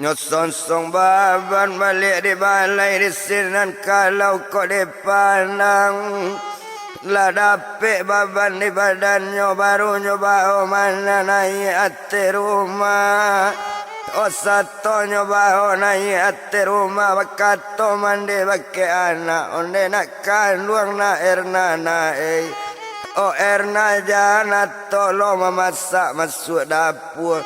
Nyosong baban balik di balai di sinan kalau kau dipandang lah dapik baban di badannya baru nyoba mana naik hati rumah satu nyoba naik hati rumah bakato mandi bake anak onde nak kandung na Erna na Erna jangan tolong memasak masuk dapur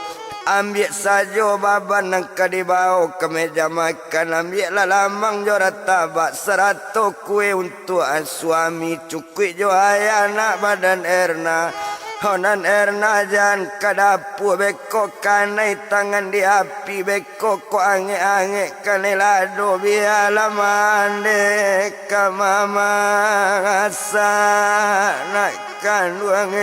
ambil saja baban nangka dibawa ke meja makan ambillah lamang jo ratabak 100 kue untuk suami cukui jo ayah anak badan Erna honan Erna jangan ke dapur beko kanai tangan di api beko ko ange-ange kanai lado biarlah mande ke mama asa nak kandung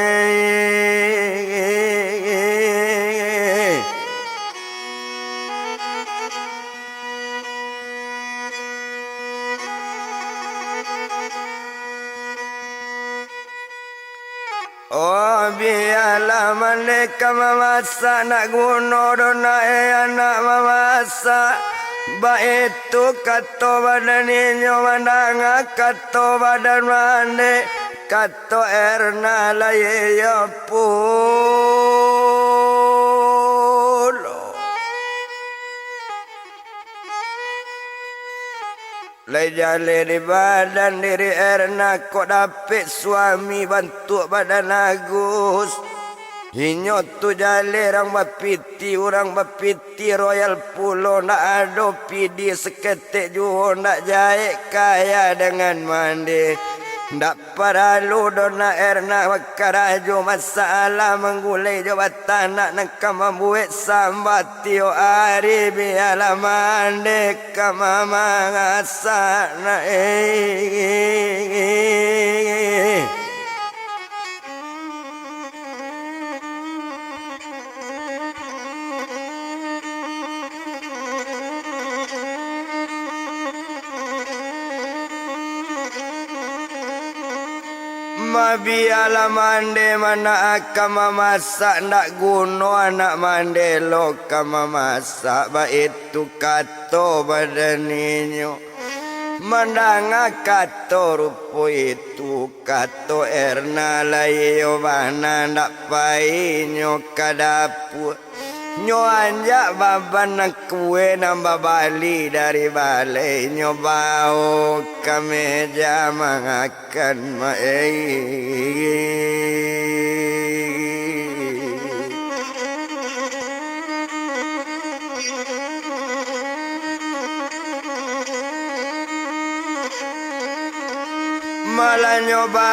oh biarlah mereka memasak nak guna dona anak memasak baik tu kato badan inyo mandang kato badan mande kato Erna lah ya pulo lejale di badan diri Erna kok dapik suami bantu badan Agus inyo tu jale orang bapiti Royal Pulo nak ado pidi seketik juho nak jahit kaya dengan mandi Ndak perlu dona erna wakarajo masalah menggulai jawatan nak nakam membuat sambatio ari bialamande kamama ngasana Mabiala mande mana akama masak ndak guno anak mande lo kama masak ba itu kato badaninyo mandanga kato rupo itu kato erna layo bana ndak painyo kadapur nyo anja baban kue nambah bali dari balai nyo bau kameja mangakan malah nyoba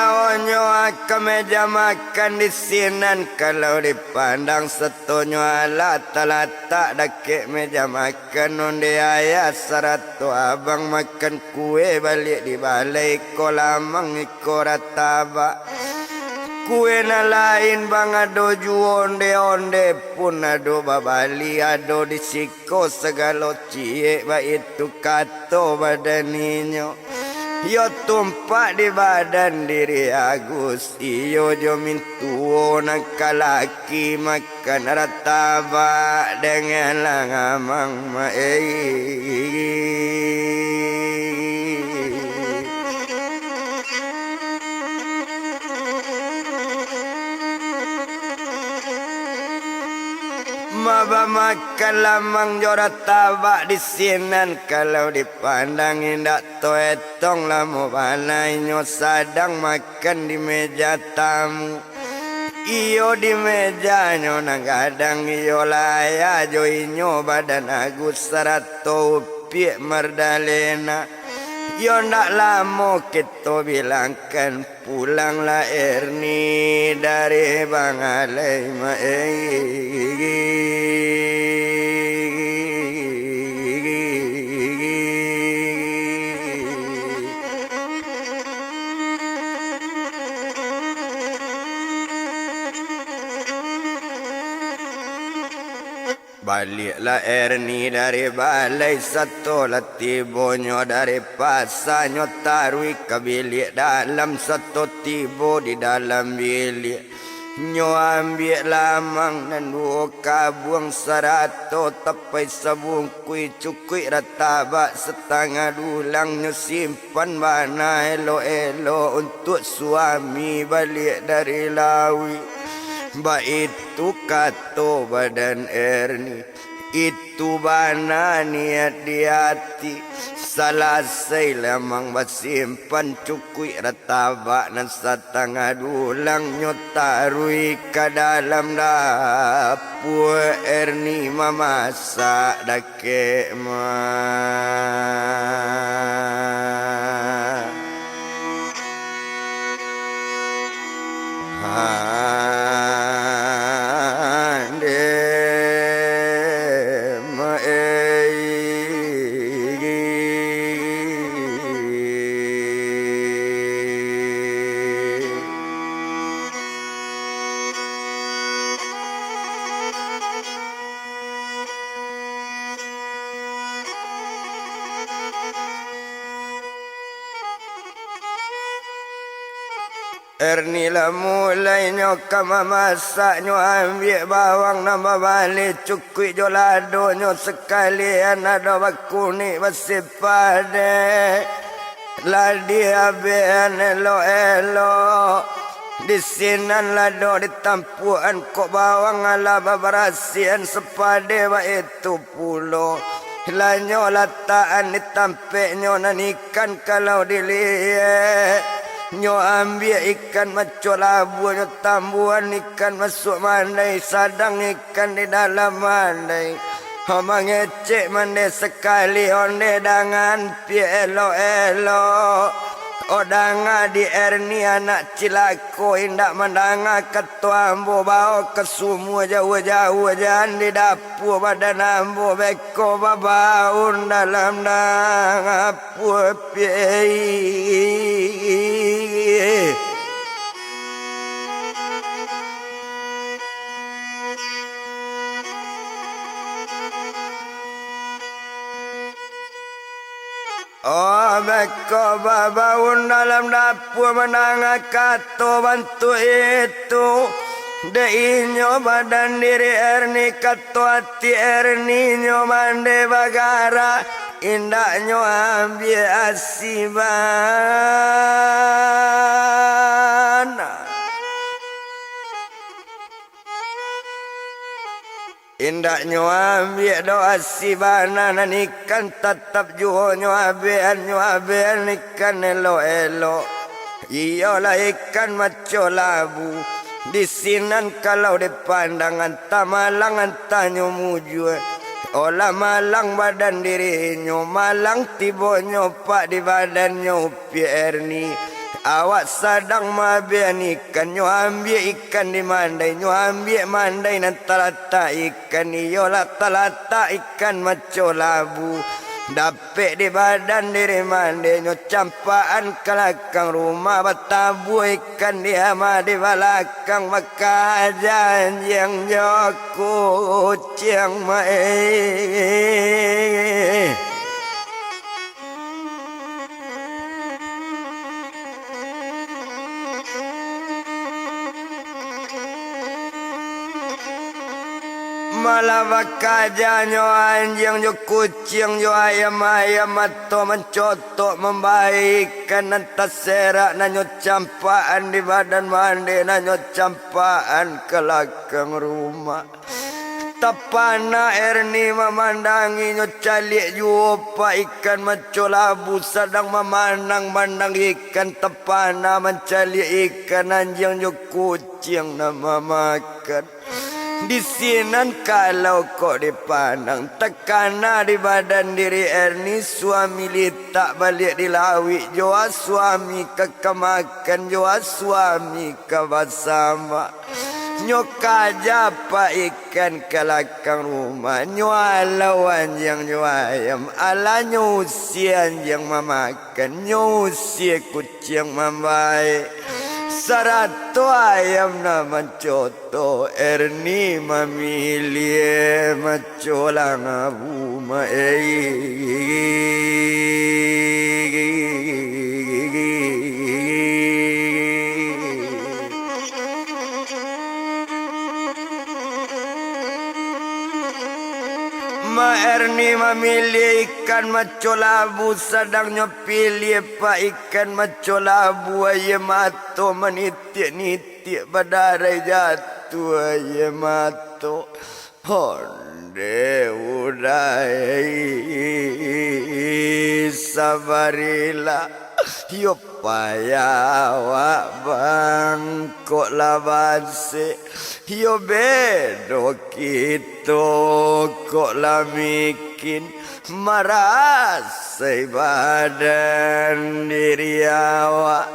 kemeja makan di sinan kalau dipandang setonyo lata-lata dake meja makan onde ayah sarato abang makan kue balik di balai kolamang iko rataba kue na lain bang ado onde pun ado babali ado disiko segalo cie ba itu kato badaninyo yo tumpak di badan diri Agus iyo jo mintuo nakalaki makan rataba dengan langamang Maba makan lamang jorat tabak di sinan kalau dipandang indak toetong lamu banainya sadang makan di meja tamu iyo di meja nyo nagadang iyo laya jo inyo badan Agus sarato upiek merdalena yo ndak lama kita bilangkan pulanglah Erni dari Bangalai Baliklah Erni dari balai satu latibonyo dari pasarnya tarui ke bilik dalam satu tibo di dalam bilik nyo ambil lamang dan dua kabuang serato tepai sabungkui cukui rataba setengah dulang nyo simpan bana elo-elo untuk suami balik dari lawi ba itu kato badan Erni itu bana niat di hati salasai lamang basimpan cukui rataba dan setengah dulang nyotarui ke dalam dapur Erni memasak dake Erni lah mulai nyoka memasak nyo ambil bawang nambah balik cukui jolado nyo sekalian ada bakuni basipade ladi abean elo-elo di sinan lado ditampuan kok bawang ala babarasian sepade ba itu pulo lanyo lataan ditampe nyo nanikan kalau dilihat nyo ambil ikan maco labu nyo tambuhan ikan masuk mandai sadang ikan di dalam mandai hama ngecek mandai sekali onde dengan pi elo-elo Odanga di Erni anak cilako indak mendanga ketua ambo bawa ke semua jauh-jauh jangan di dapur badan ambo beko babaun dalam dapur piye. Oh beko babaun dalam dapur menanga kato bantu itu Deinyo badan diri Erni kato hati Erni nyo mande bagara indaknyo ambil asibana indaknyo ambil doa sibana ikan tetap juho nyo ambil ikan elo-elo iyalah ikan maco labu di sinan kalau di pandangan tamalang antanyo muju olah malang badan dirinya malang tibonyo pak di badannya upi Erni awak sadang mabian ikan nyo ambil ikan di mandai nyo ambil mandai nan talata ikan iyolah talata ikan maco labu dapet di badan diri mandai nyo campaan ke belakang rumah batabu ikan dia mah di belakang maka janjang joko ciang mae malah bakajanyo anjing jo kucing jo ayam atau mencotok membaikkan nantas serak nanyo campaan di badan mandi nanyo campaan ke belakang rumah tapana Erni memandangi nyo calik juopa ikan maco labu sedang memandang ikan tapana mencalik ikan anjing jo kucing nama makan di sinan kalau kok dipandang tekana di badan diri Erni suami tak balik di lawi joa suami kekemakan joa suami kebasama nyoka japa ikan ke belakang rumah nyualawan yang nyuayam ala nyusi anjing memakan nyusi kucing membaik sarato ayam na mencoto Erni memilih macolang abu Erni memilih ikan maco labu sedang nyopilih pak ikan maco labu ayam mato menitik-nitik badarai jatuh ayam mato honde udai sabarilah yo payawa bangkok labase yo bedo kito kok lamikin marasai badan diri awak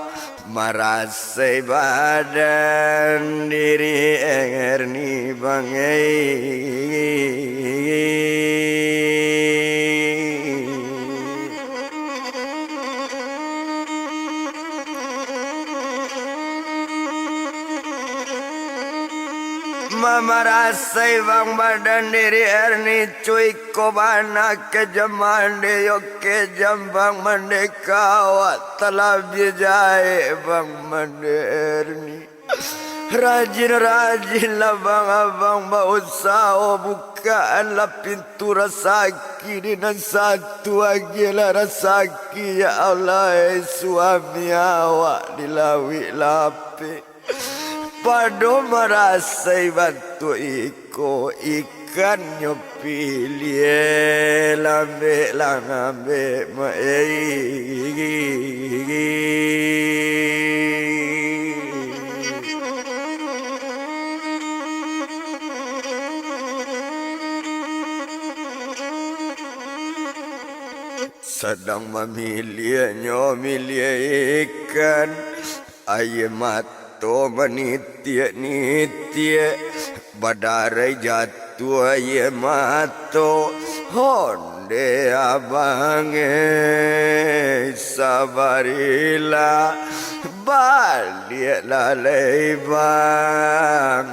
marasai badan diri Erni bangai merasai bang badan diri Erni cuy ko bana ke jamande yo ke jambang mendekawat telah bijai bang mande Erni rajin lah bang abang bau sao bukaan lah pintu rasaki dinan satu lagi lah rasaki ya Allah suami awak dilawi lapi pado merasai bantu iko ikan nyopilih lambe langambe sedang memilihnya milih ikan air mato menitik-nitik badarai jatuh air mato honde abange sabarilah baliklah leibang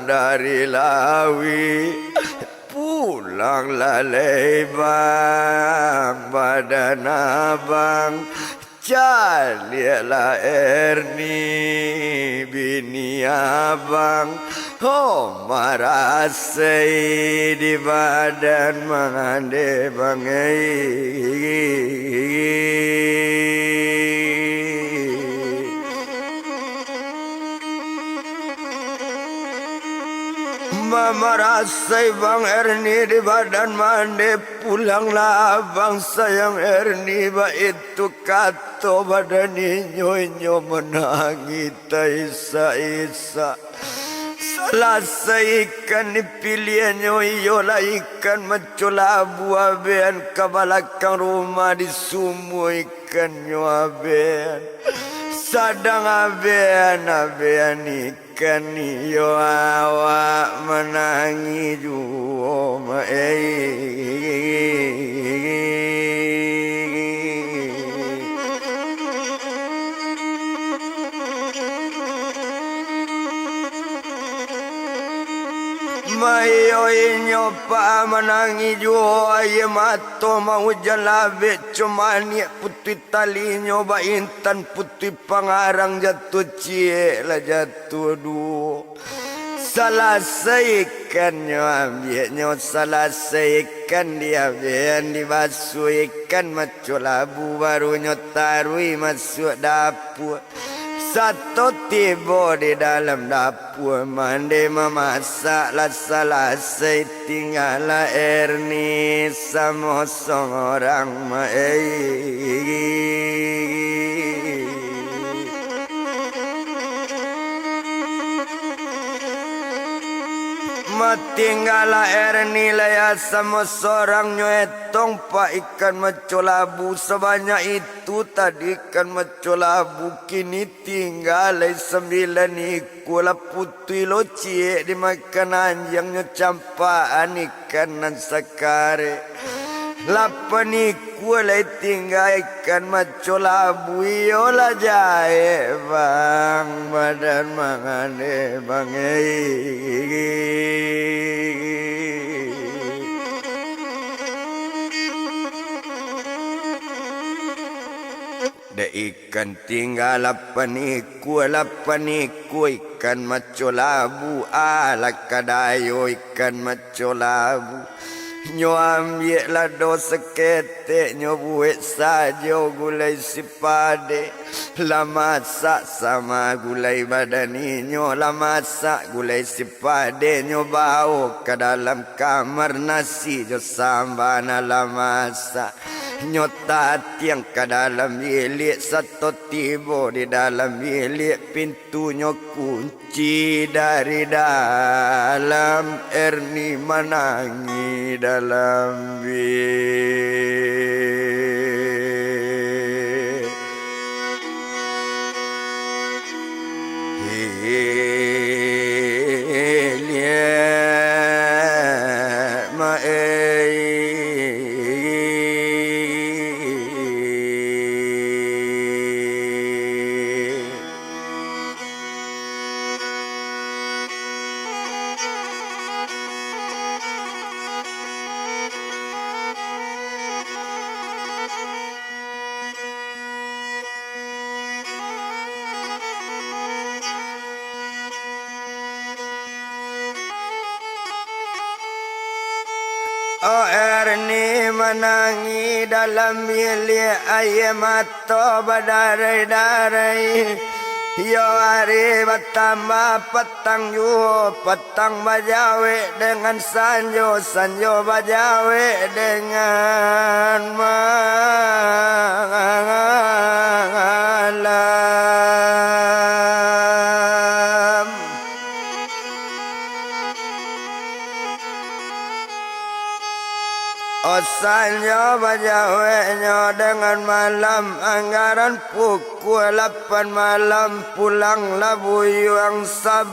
dari lawi pulanglah leibang badan abang carilah Erni bini abang oh marasai di badan mangande bangai Mama rasai bang Erni di badan mande pulanglah abang sayang Erni ba itu kato badan inyo menangi isa selesai ikan dipilihannya iyolah ikan mencola buah ben ke belakang rumah di sumu ikannya ben sadang aben ikan iyo awak menangi jua Mayo inyo pa menangi jua ye mato mau jalabe cuma ni putih talinyo ba intan putih pangarang jatuh cie la jatuh du salah seikannya ambilnya salah seikan dia bian dibasuh ikan maco labu barunya tarui masuk dapur satu tiba di dalam dapur mandi memasak salah saya tinggallah Erni sama seorang tinggallah Erni laya sama seorang nyetong pak ikan macolabu sebanyak itu tadi ikan macolabu kini tinggal 9 ikulah putih lo cie dimakan anjangnya campaan ikan nan sakare 8 ikulah tinggal ikan macolabu yola jahe bang badan mangane bang da ikan tinggal 8 iku ikan macolabu ala kadayo ikan macolabu nyo ambil lah dosa ketek nyo buat saja gulai si pade la masak sama gulai badan nyo la masak gulai si pade nyo bawa ke dalam kamar nasi jo sambana la masak nyo tatiang ke dalam bilik satu tiba di dalam bilik pintunya kunci dari dalam Erni menangi dalam bilik Oh Erni menangi dalam bilik air mata berdarai-darai. Yo hari bertambah petang yo petang bajawe dengan sanjo sanjo bajawe dengan malam. Oh Osanyo bajawenyo dengan malam anggaran pukul 8 malam pulanglah buyuang sabar.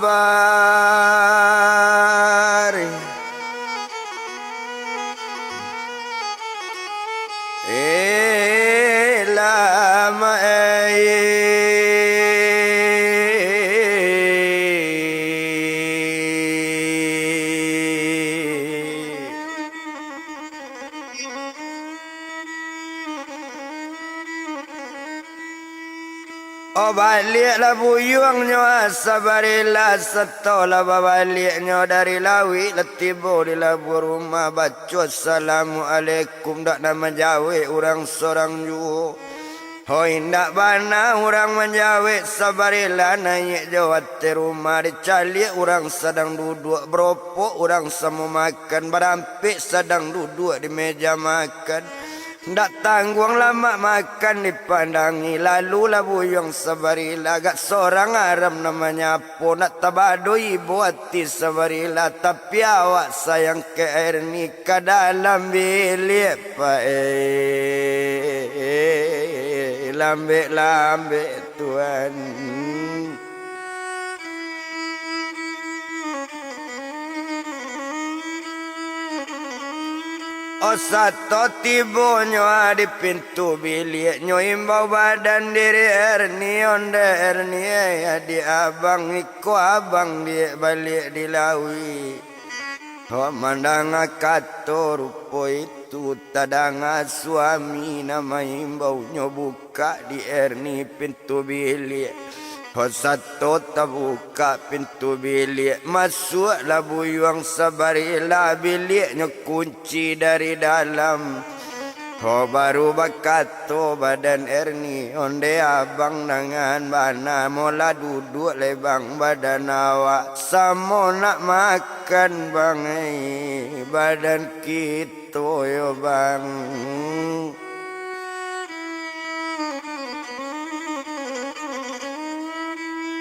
Lama oh baliklah buyuangnya sabarilah setelah baliknya dari lawi letibo di labu rumah baca assalamualaikum dak nama jawe orang sorang ju hoi ndak bana orang menjawe sabarilah naik jawat di rumah dicali orang sedang duduk beropok orang sama makan berampik sedang duduk di meja makan. Ndak tanggung lama makan dipandangi lalulah buyung sabarila gak seorang aram namanya apa nak tabado ibu hati sabarila tapi awak sayang ke air nikah dalam bilik pak lambe Tuhan. Oh satu tiba nyo di pintu bilik nyo imbau badan diri Erni onde Erni di abang iko abang dia balik di lawi. Oh mandang kato rupo itu tadang suami nama imbau nyo buka di Erni pintu bilik. Satu terbuka pintu bilik masuklah buyuang sabarilah biliknya kunci dari dalam. Oh baru bakato badan Erni onde abang dengan bana mola duduk lebang badan awak samo nak makan bang badan kita yo bang.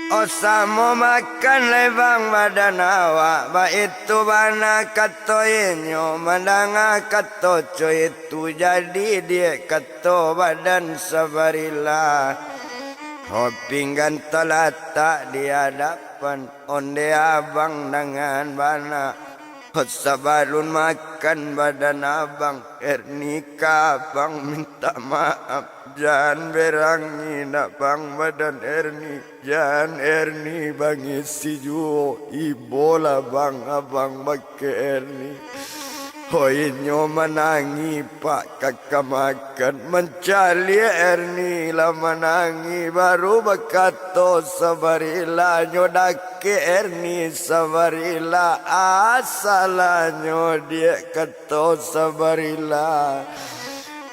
Oh samo makan lebang badan awak ba itu bana kato inyo mandanga kato coy itu jadi dia kato badan sabarilah. Oh pinggan terletak di hadapan onde abang dengan bana. Oh sabalun makan badan abang Erni abang minta maaf. Jangan berangi nak bang badan Erni. Jangan Erni bang isi juo. Ibola bang abang bake Erni. Hoi nyo menangi pak kakak makan. Mencali Erni lah menangi. Baru bakato sabarila nyo dake Erni sabarila. Asalah nyo dia kato sabarila.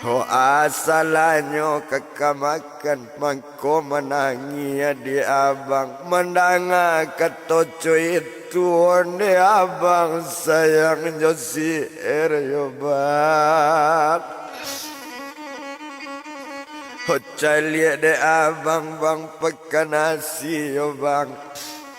Oh asalanyo kakak makan mangko menangi ya di abang mendanga katoco itu onde abang sayang josi eryobat. Oh cali de abang bang pekan nasi yo bang.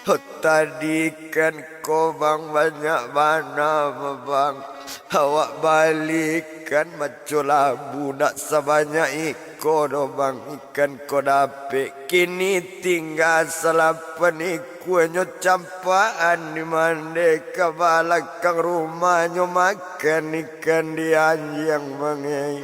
Oh tadi kan ko bang banyak mana bang. Awak balikan macam labu nak sebanyak iko do bang ikan ko dapet. Kini tinggal selapan iko nyo campaan di mande ke belakang rumahnya makan ikan di anjing bangai.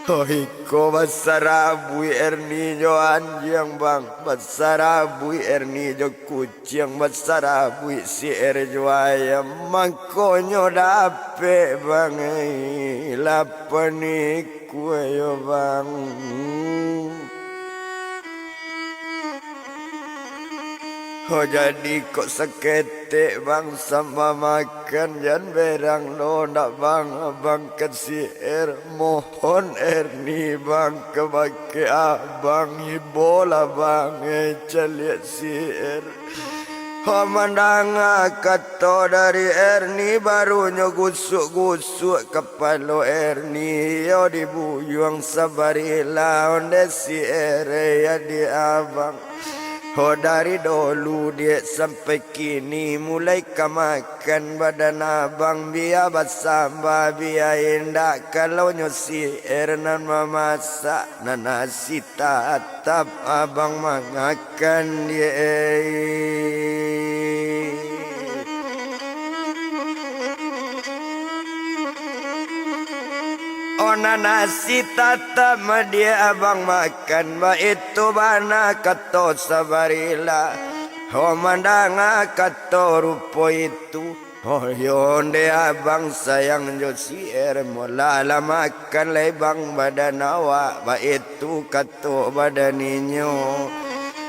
Oh iko basarabu Erni jo anjing bang. Basarabu Erni jo kucing. Basarabu si jo ayam. Mangkonyo dape bang. Lapan iku yo bang. Oh jadi kok seketik bang sama makan jangan berang lo nak bang abang kasih mohon Erni bang kebake abang ibola bang celiak si Oh mandang kato dari Erni barunya gusuk-gusuk kepala Erni yo dibuyung sabarila onde si ya di abang. Oh dari dulu dia sampai kini mulai kemakan badan abang biar bersama biar indah kalau nyosi ernan memasak nasi tatap abang mengakan dia. Ona nasi tatap dia abang makan ba itu bana kato sabarila ho mandanga kato rupo itu oh yonde abang sayang josi molala makan lebang badan awak ba itu kato badaninyo.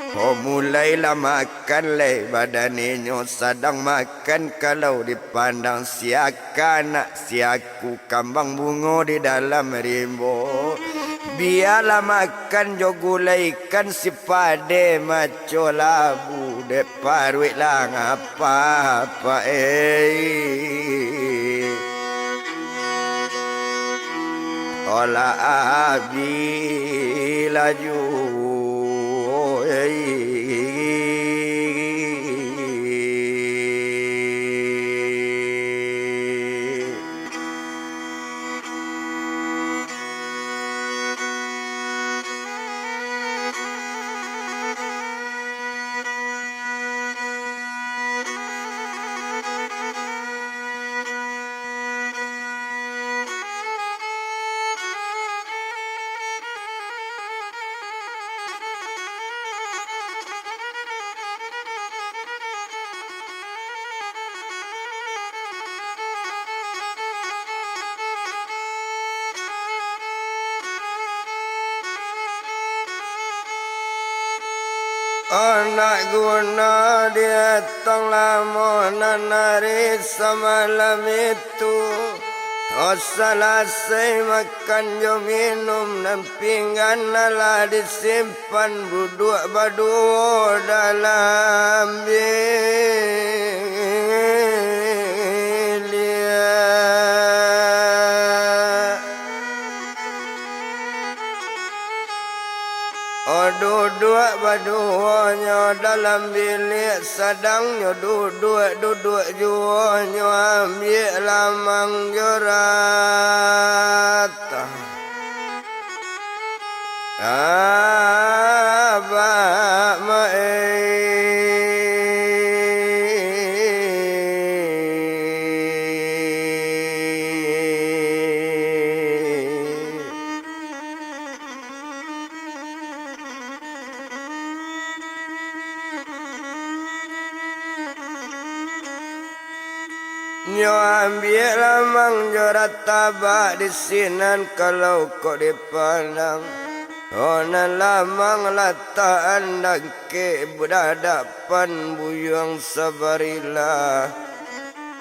Oh mulailah makan leh badaninyo sedang makan kalau dipandang siakan nak siaku kambang bungo di dalam rimbo. Biarlah makan jogulai ikan si pade maco labu de parwit lang apa olah abi laju. Anak guna dia tong lama nanari semalam itu. Oh selesai makan jo minum dan pinggan nala disimpan duduk berdua dalam duduk berduanya dalam bilik sedangnya duduk juanya ambil lamang jurat abah mae nyo ambil lamang jorat tabak di sinan kalau kau dipandang. Ona lamang lataan dake berhadapan buyang sabarila.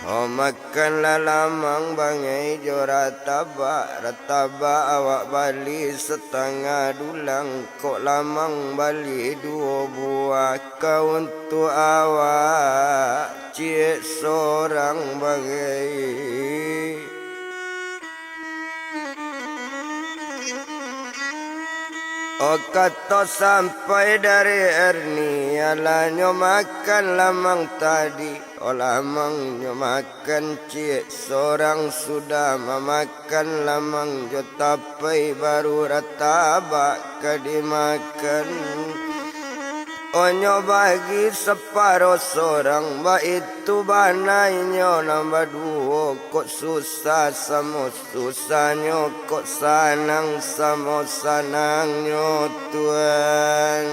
Oh makanlah lamang bangai jorat tabak ratabak awak bali setengah dulang. Kok lamang bali dua buah kau untuk awak cik seorang bagai. Oh kata sampai dari Erni alanyo makan lamang tadi. Oh lamang nyo makan cik seorang sudah memakan lamang jo tapai baru ratabak kadimakan. Onyo bagi separuh seorang ba itu banainya nambah dua. Kok susah sama susahnya, kok sanang sama sanangnya Tuhan.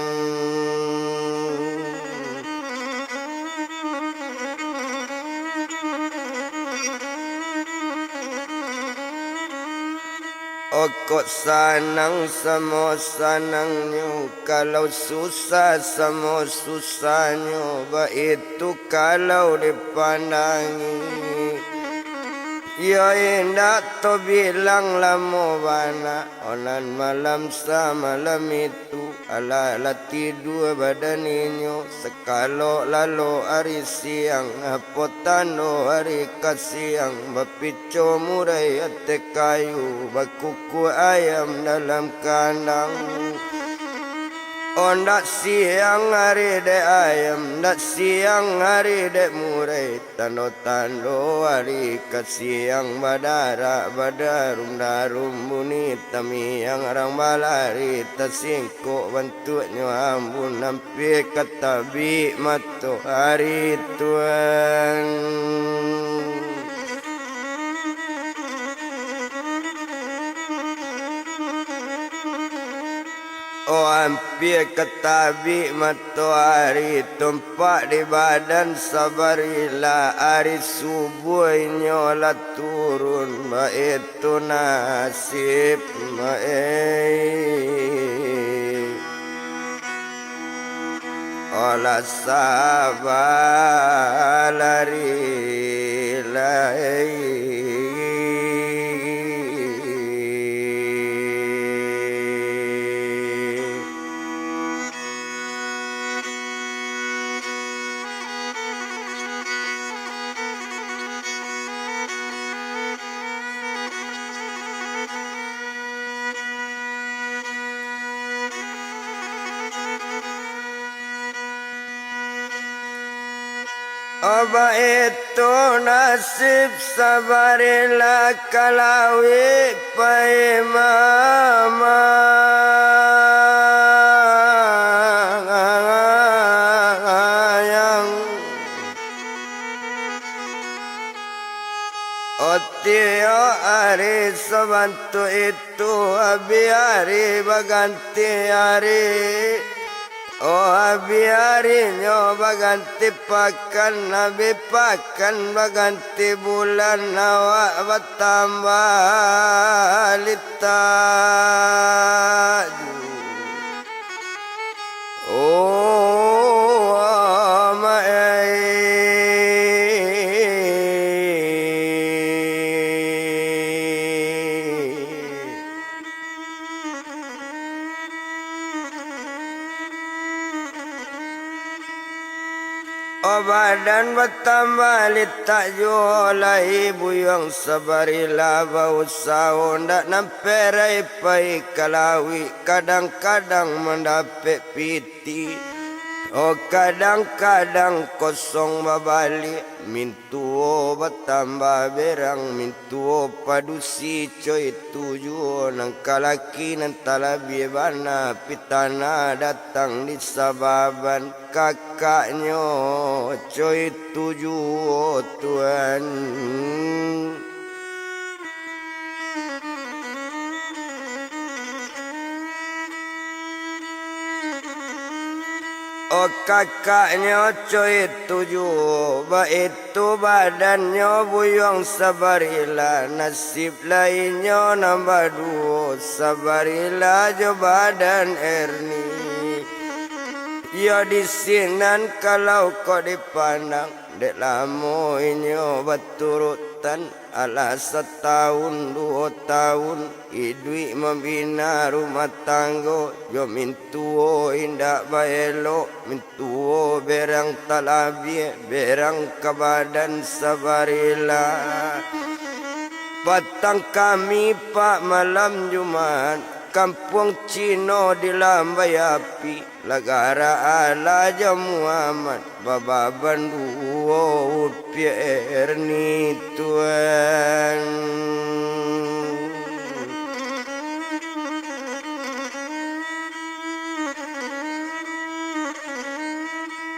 Oh kok sanang sama sanangnya, kalau susah sama susahnya, ba itu kalau dipandangi. Ya indah to bilang lama bana, onan malam samalam itu, ala tidur badaninyo, sekalo lalu hari siang, apotano hari kasiang, bapico murai ate kayu, bakuku ayam dalam kandang. Ndak siang hari de ayam, ndak siang hari de murai, tano hari ke siang badara badarum darum bunyi tami yang orang balari tersingkuk bentuknya ambun nampi katabi matu hari Tuhan. Oh hampir ketabi matahari tempat di badan sabarilah hari subuh nyola turun itu nasib olah sabar lari Aba itu nasib sabarilah kalawi pai mama yang otio hari sebantu itu biari baganti hari. Oh biarinya baganti pakan nabi pakan baganti bulan awak bertambah litat. Oh badan bertambah litak jualai buyang sabarilah bau sahun dak namperai pai kalawi kadang-kadang mendapat piti. Oh kadang-kadang kosong babalik mintuo bertambah berang mintuo padusi coy tujuh nang kalaki nan talabi bana pitana datang di sababan kakaknya coy tujuh Tuhan. Oh kakaknya coy tujuh, itu badannya buyang sabarilah, nasib lainnya nambah dua, sabarilah jo badan Erni. Ya di sinan kalau kau dipandang, dek lamo inyo berturutan, ala setahun dua tahun, idui membina rumah tangga, jo mintuo indak baelo, mintuo berang talabi, berang kebadan sabarilah. Patang kami pak malam Jumat, kampung Cino di lambai api, lagara ala Muhammad, baba banduo pier ni Tuhan.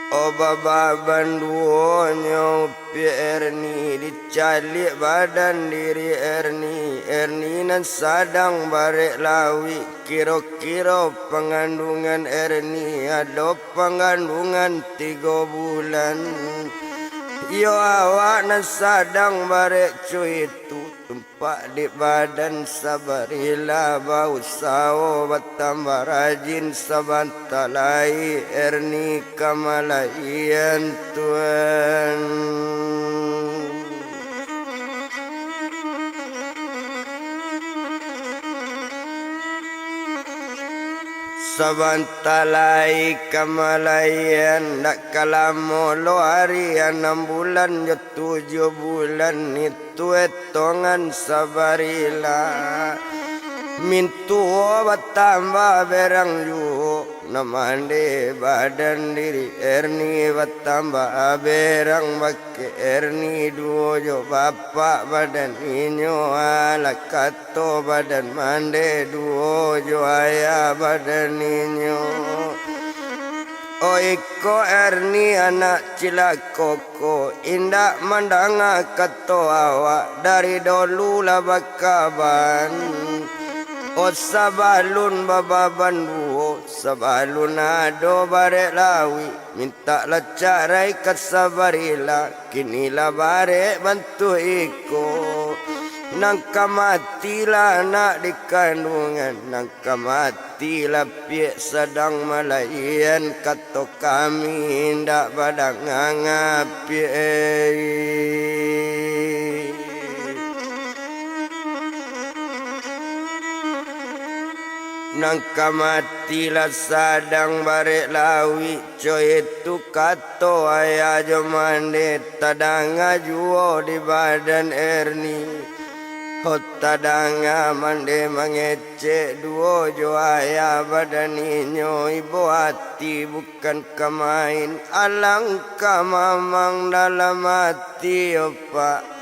Oh baba banduo nyo pier ni dicalik badan diri Erni nan sadang barek lawi kira-kira pengandungan Erni ada pengandungan 3 bulan. Yo awak nan sadang barek cuy itu tempat di badan sabarilah bau sao bertambah rajin sabantalai Erni kamalayan Tuhan. Sabantalai kamalayan nak kalamo lo hari 6 bulan yo 7 bulan itu etongan sabarilah. Mintu batamba berang yu namande badan diri erni batamba berang bakke erni duojo bapak badan inyo ala kato badan mande duojo ayah badan inyo. Oiko erni anak cilakoko indak mandanga kato awak dari dulu lah bakaban. O sabalun bababan buo sabalun ado bare lawi minta lacarai kasabarila kinilah bare bantu iko nangka matilah anak di kandungan nangka matilah piek sedang malayan kato kami indak badang ngapiek. Nangka matilah sadang barek lawi coy itu kato ayah jomande tadanga juo di badan erni hot tadanga mande mengecek duo jo ayah badan inyo ibu hati bukan kemain alangkah mamang dalam hati opa.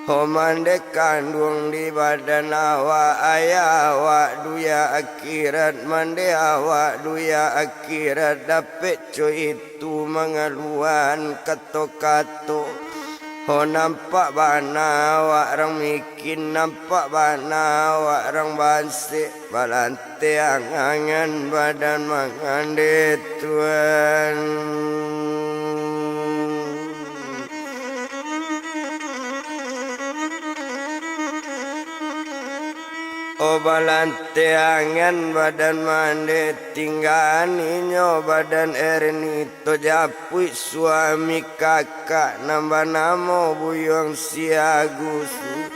Homande kandung di badan awak ayah awak duya akhirat mande awak duya akhirat dapet coy itu mengaluan kato-kato. Ho nampak bana awak orang mikin nampak bana awak orang bansik balante angan badan mangande tuan. O balante angan badan mande tingganinyo badan erni to japui suami kakak nambah namo buyong siagusu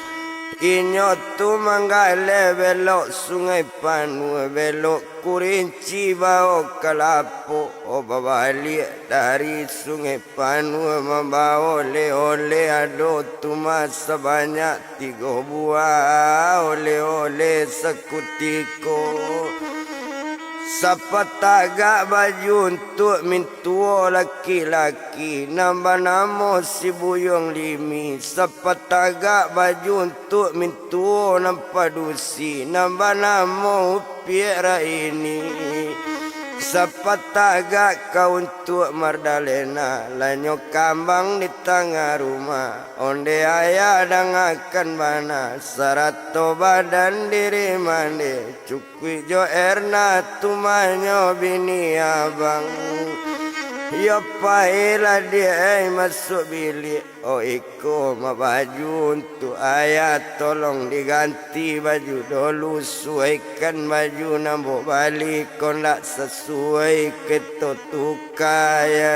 inyo tu manggale belok sungai Panua belok kurinci bawa kelapo o babalik dari sungai Panua membawa oleh-oleh ado tumas sebanyak 3 buah oleh-oleh sekutiko. Siapa tagak baju untuk mintuo laki-laki nambah namo si buyong limi. Siapa tagak baju untuk mintuo nampak dusi nambah namo piera ini. Siapa tagak kau untuk Mardalena lanyo kambang di tengah rumah onde ayah dangakan mana sarato badan diri mande cukui jo erna tumanyo bini abang yo paila dia masuk bilik oh iko ma baju untuk ayah tolong diganti baju dulu sesuaikan baju nambah balik kau nak sesuai ketutukaya.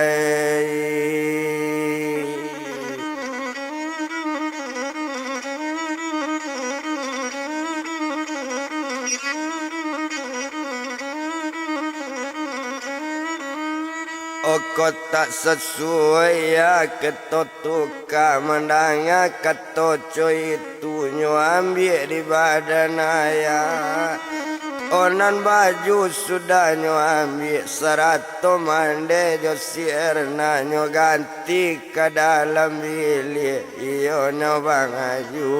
Oko tak sesuai ya ketutuka mendanga ketoco itu nyo ambil di badan ayah. Onan baju sudah nyo ambil serato mande jo sierna nyo ganti ke dalam bilik iyo nyo bang aju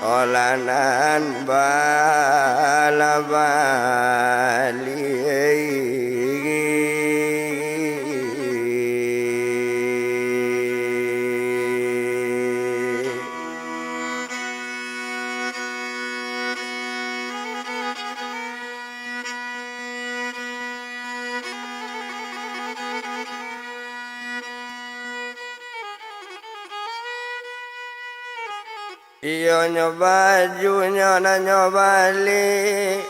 olanan bala bali iyo nyo baju nyo na nyo balik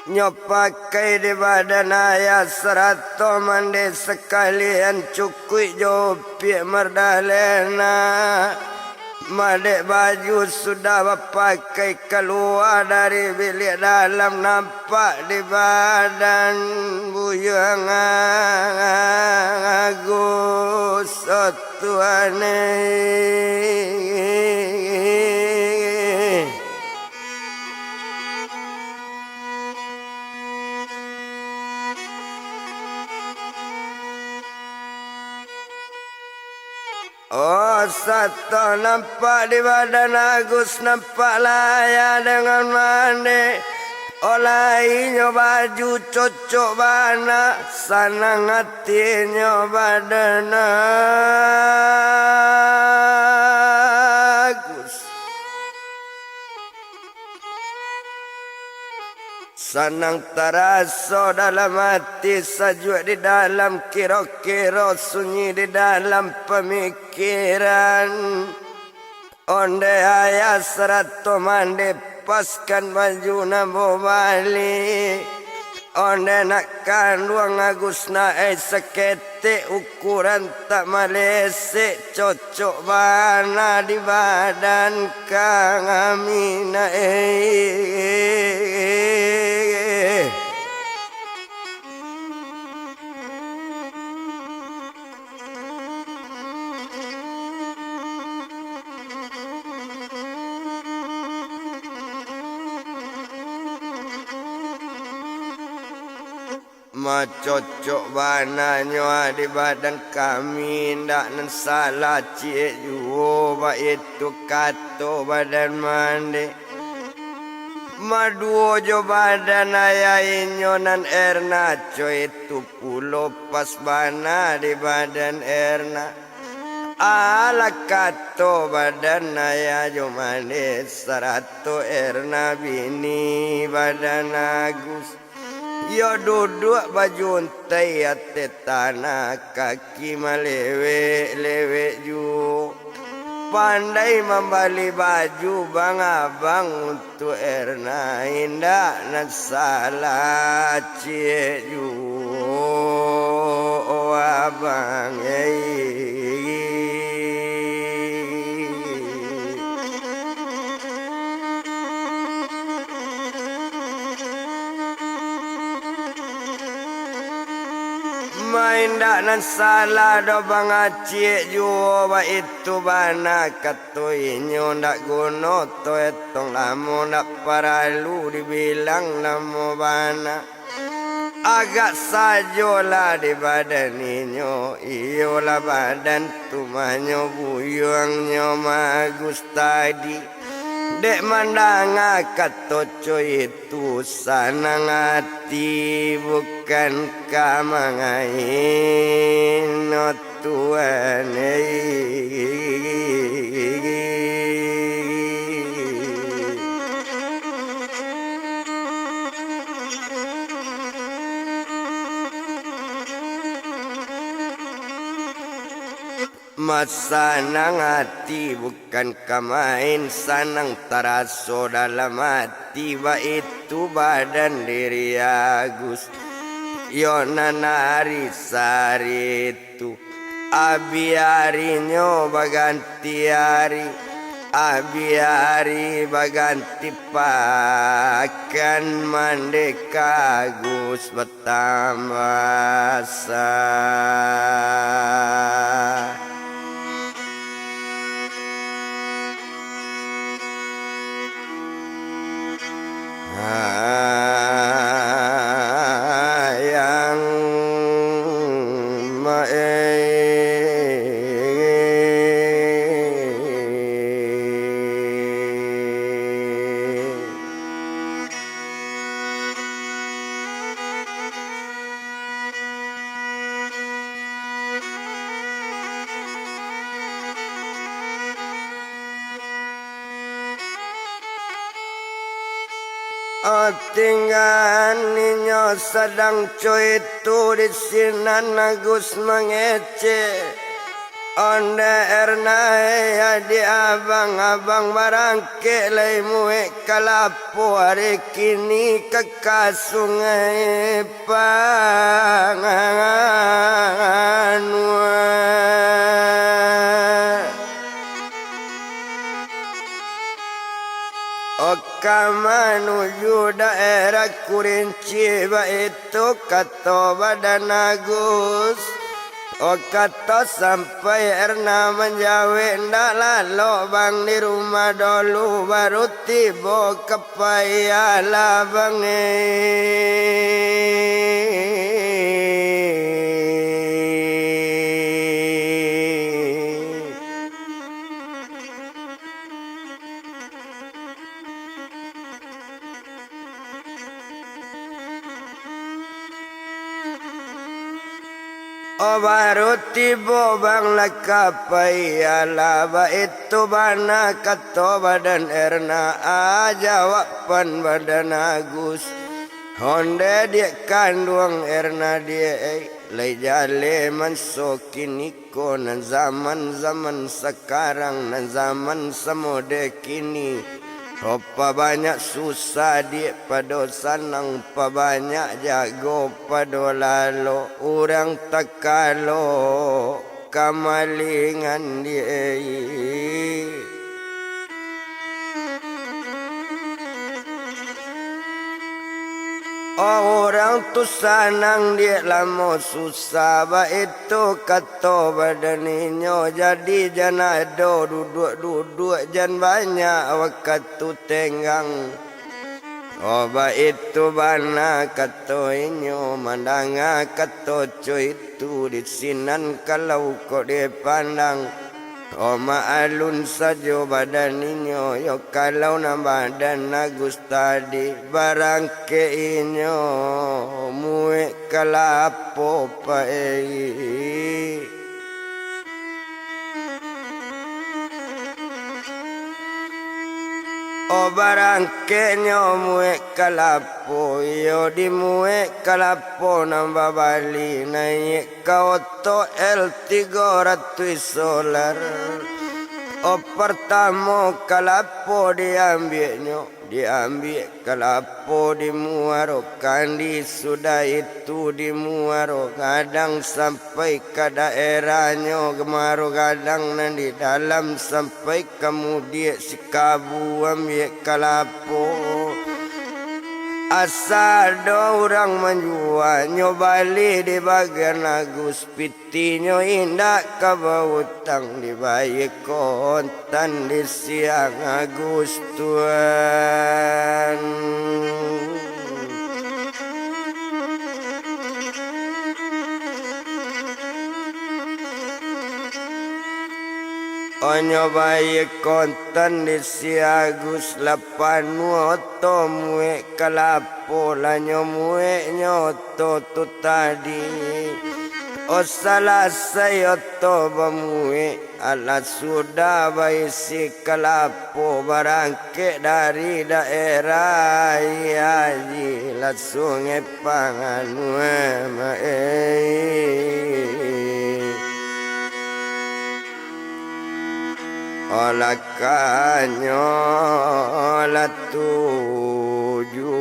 nyo pakai di badan ayah serato mande sekalian cukui jo piek Mardalena Madek baju sudah pakai keluar dari bilik dalam nampak di badan buyang Agus Tuane. Oh, satu nampak di badan Agus, nampak layak dengan mandi. Olainya baju cocok bana, sanang hatinya badan Agus. Sanang terasa dalam hati, sejuk di dalam kira-kira, sunyi di dalam pemikiran. Onde ayah serato mandi, paskan baju nabo balik. Onde nak kandung Agus naik sekete, ukuran tak malesek, cocok bana di badan Kang Amina. Ma cocok bananya di badan kami, ndak nan salah cik juo itu kato badan mandi. Maduo jo badan ayah inyo nan Erna, co itu pulo pas bana di badan Erna. Ala kato badan ayah jo mandi, serato Erna bini badan Agus. Yo duduk baju untai ate tanah, kaki malewe-lewe ju. Pandai membali baju bang abang untuk Erna, indah nak salah cik ju. Oh abang main dak nan salah do bang acik juo ba itu bana katoinyo ndak gono to etong lamo ndak paralu dibilang lamo bana. Agak sajolah di badan inyo, iyolah badan tumanyo buyangnya Agus tadi. Dek mandang katoco itu sanang hati, bukan kamangain no Tuhan. Masanang hati bukan kamain, sanang taraso dalam hati, ba itu badan diri Agus. Yo nanari sari itu abi harinya baganti hari, abi hari baganti pakan mandek Agus bertambasa. Yang tinggalnya sedang coy itu di sinan Agus mengece. Onde Erna ya di abang-abang barangke lay muek kalapo hari kini ke sungai Panganua. menuju daerah Kurinci itu kata Badan Agus. Kata sampai Erna menjawab ndak lalu bang di rumah dulu baru tiba kepayalah bangi. Baru tiba bang lakapai ala itu bana kata Badan Erna jawaban Badan Agus. Honda dia kandung Erna dia lay jale mansokin iko nan zaman sekarang nan zaman semode kini. Apa banyak susah di pada sanang, apa banyak jago pada lalu orang tak kalau kamalingan dia. Orang tu sanang dia lama susah itu kata badannya jadi jangan ada duduk jangan banyak waktu tu tenggang. Itu bana kata inyo mandanga kata cuy itu di sinan kalau kau dipandang. Maalun saja badaninyo yo kalau na Badan Agus tadi barang ke inyo muek kalapo pae. Barang ke nyo muek kalapo yo di muek kalapo nambah bali naik kau to L300 solar. Pertama kalapo diambil kalapo di muaro kandi sudah itu di muaro kadang sampai ke daerahnya gemaro kadang nanti dalam sampai kemudian si kabu ambil kalapo. Asal do orang menjual nyobali di Badan Agus pitinya indah kawa utang dibayar kontan di siang Agustuan. Nyobai kontan di si Agus 8 moto muek kalapo lanyo muek nyoto tu tadi. Salah saya to bamuek ala sudah bayi si kalapo barangke dari daerah yaji langsung pangan olakanyo la tuju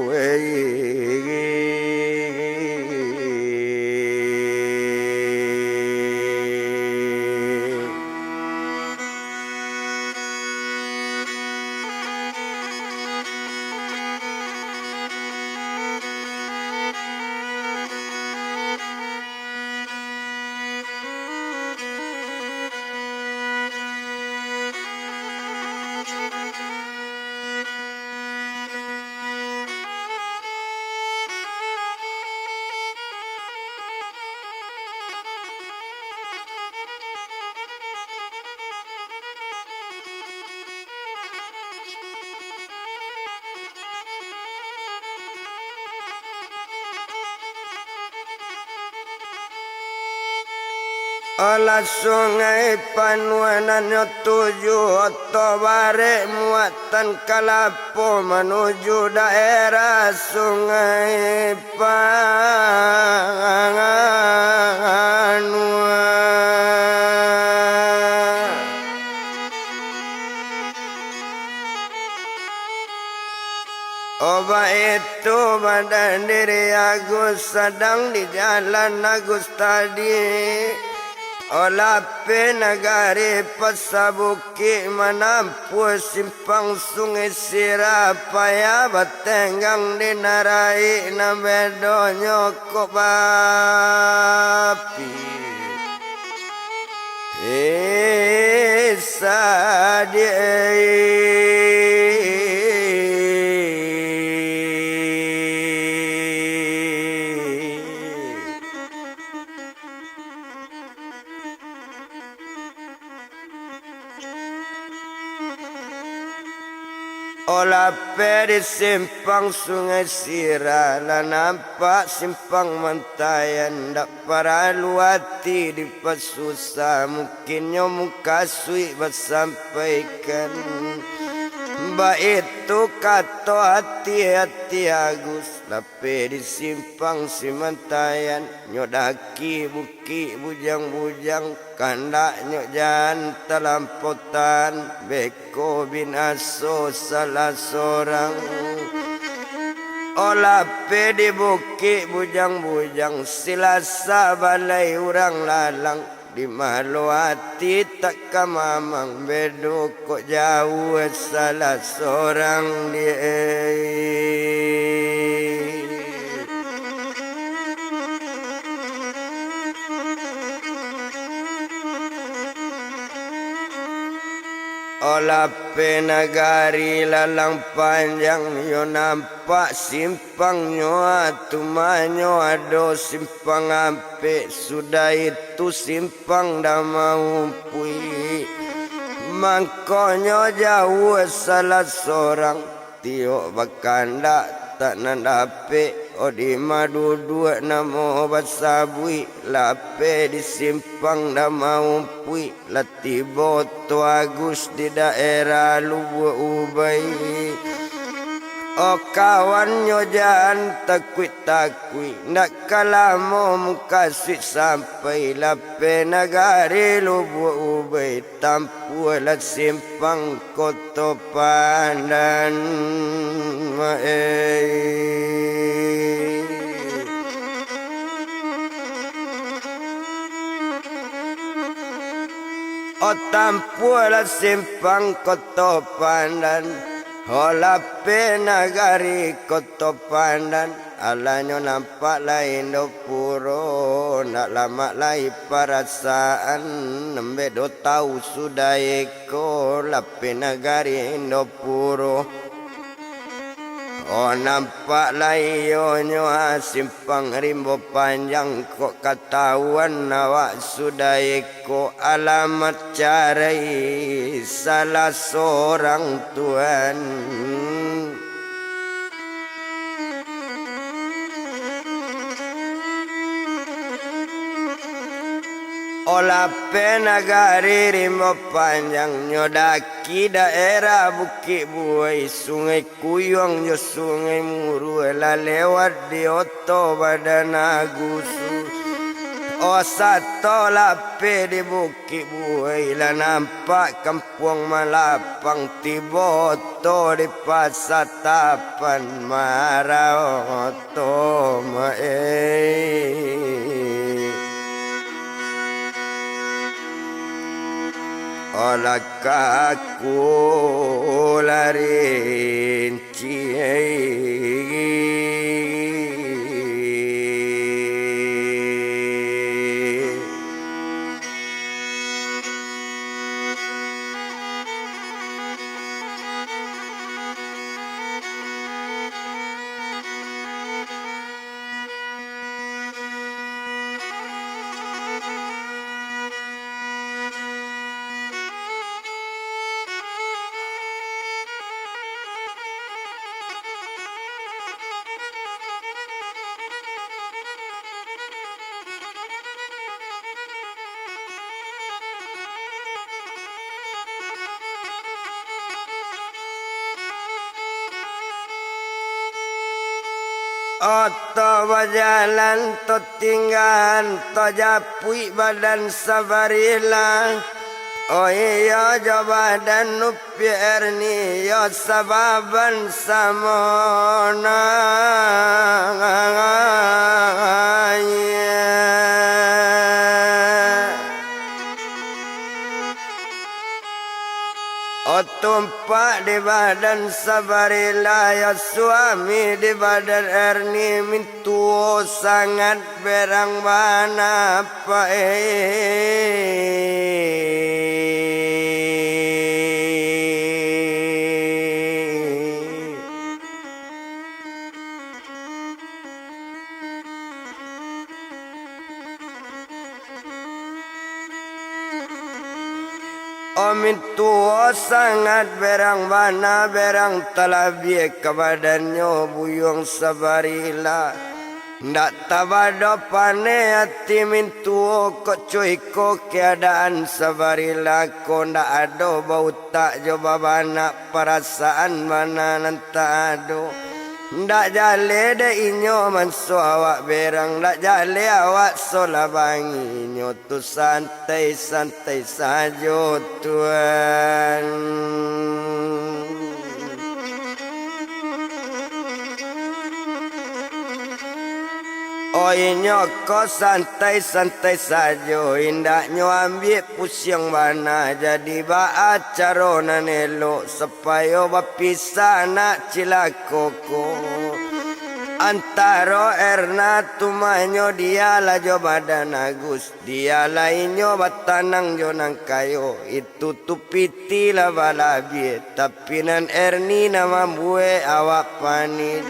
Olah sungai panuanannya 7 otobare muatan kalapo menuju daerah sungai panuan. Itu Badan diri Agus sedang di jalan Agus tadi. Olah penagari pasabuki menampu simpang sungai Sirapaya batenggang dinarai nabedonyo kobapi Olah peri simpang sungai Sirala nampak simpang mantayan dak para luati di pasusah mungkin muka sui bersampaikan itu kato hati-hati Agus lape di simpang simantayan nyodaki buki bujang-bujang kandak nyojan telampotan beko bin aso salah seorang olah di buki bujang-bujang silasa balai urang lalang di malu hati tak kamamang bedo kok jauh salah seorang dia. Olah penagari lalang panjang yo nampak simpang nyoa tumanyo ado simpang ampe sudah itu simpang dah maupui mangkonyo jauh salah seorang tio bakanda tak nandape odi madu dua namo basabui lape di simpang dah maupui lati boto Agus di daerah Lubu Ubay oh kawan nyojan takui nak kalamo mukasih sampai lape nagari Lubu Ubay tampu la simpang koto pandan oh tampu la simpang koto pandan olah penagari koto pandan alanyo nampak lain do puro nak lama lai perasaan nembe do tahu sudah eko la penagari do puro oh nampak lai yo simpang rimbo panjang kok ketahuan awak sudah eko alamat cari salah seorang Tuhan olah penagari rimbo panjang nyodaki daerah Bukit Buai sungai Kuyong yo sungai Muru la lewat di oto badan Agusu oh satu lape di Bukit Buai la nampak kampung Malapang tiboto di pasar tapan maraoto olah kaku lari Oto berjalan to tinggal to japui badan sabarila oh iya jo badan nupier ni yo sababan samona di badan Sabarila ya suami di badan Erni mintu sangat berang mana apa Omin tua sangat berang bana berang talabi kebadannya buyung Sabarila ndak tabado pane hati min tuo kok cuy ko keadaan Sabarila ko ndak ado bau tak coba bana perasaan mana nanta ado ndak jale de inyo manso awak berang ndak jale awak sola bangi inyo tu santai-santai sajo Tuhan. Oh inyo ko santai-santai sajo indaknyo ambil pusing bana jadi ba acaro nanelo supaya bapisa nak cilakoko antaro Erna tumanyo dialah jo badan Agus dialah inyo batanang jo nang kayo itu tupiti lah balabi tapi nan Erni nama bue awak panin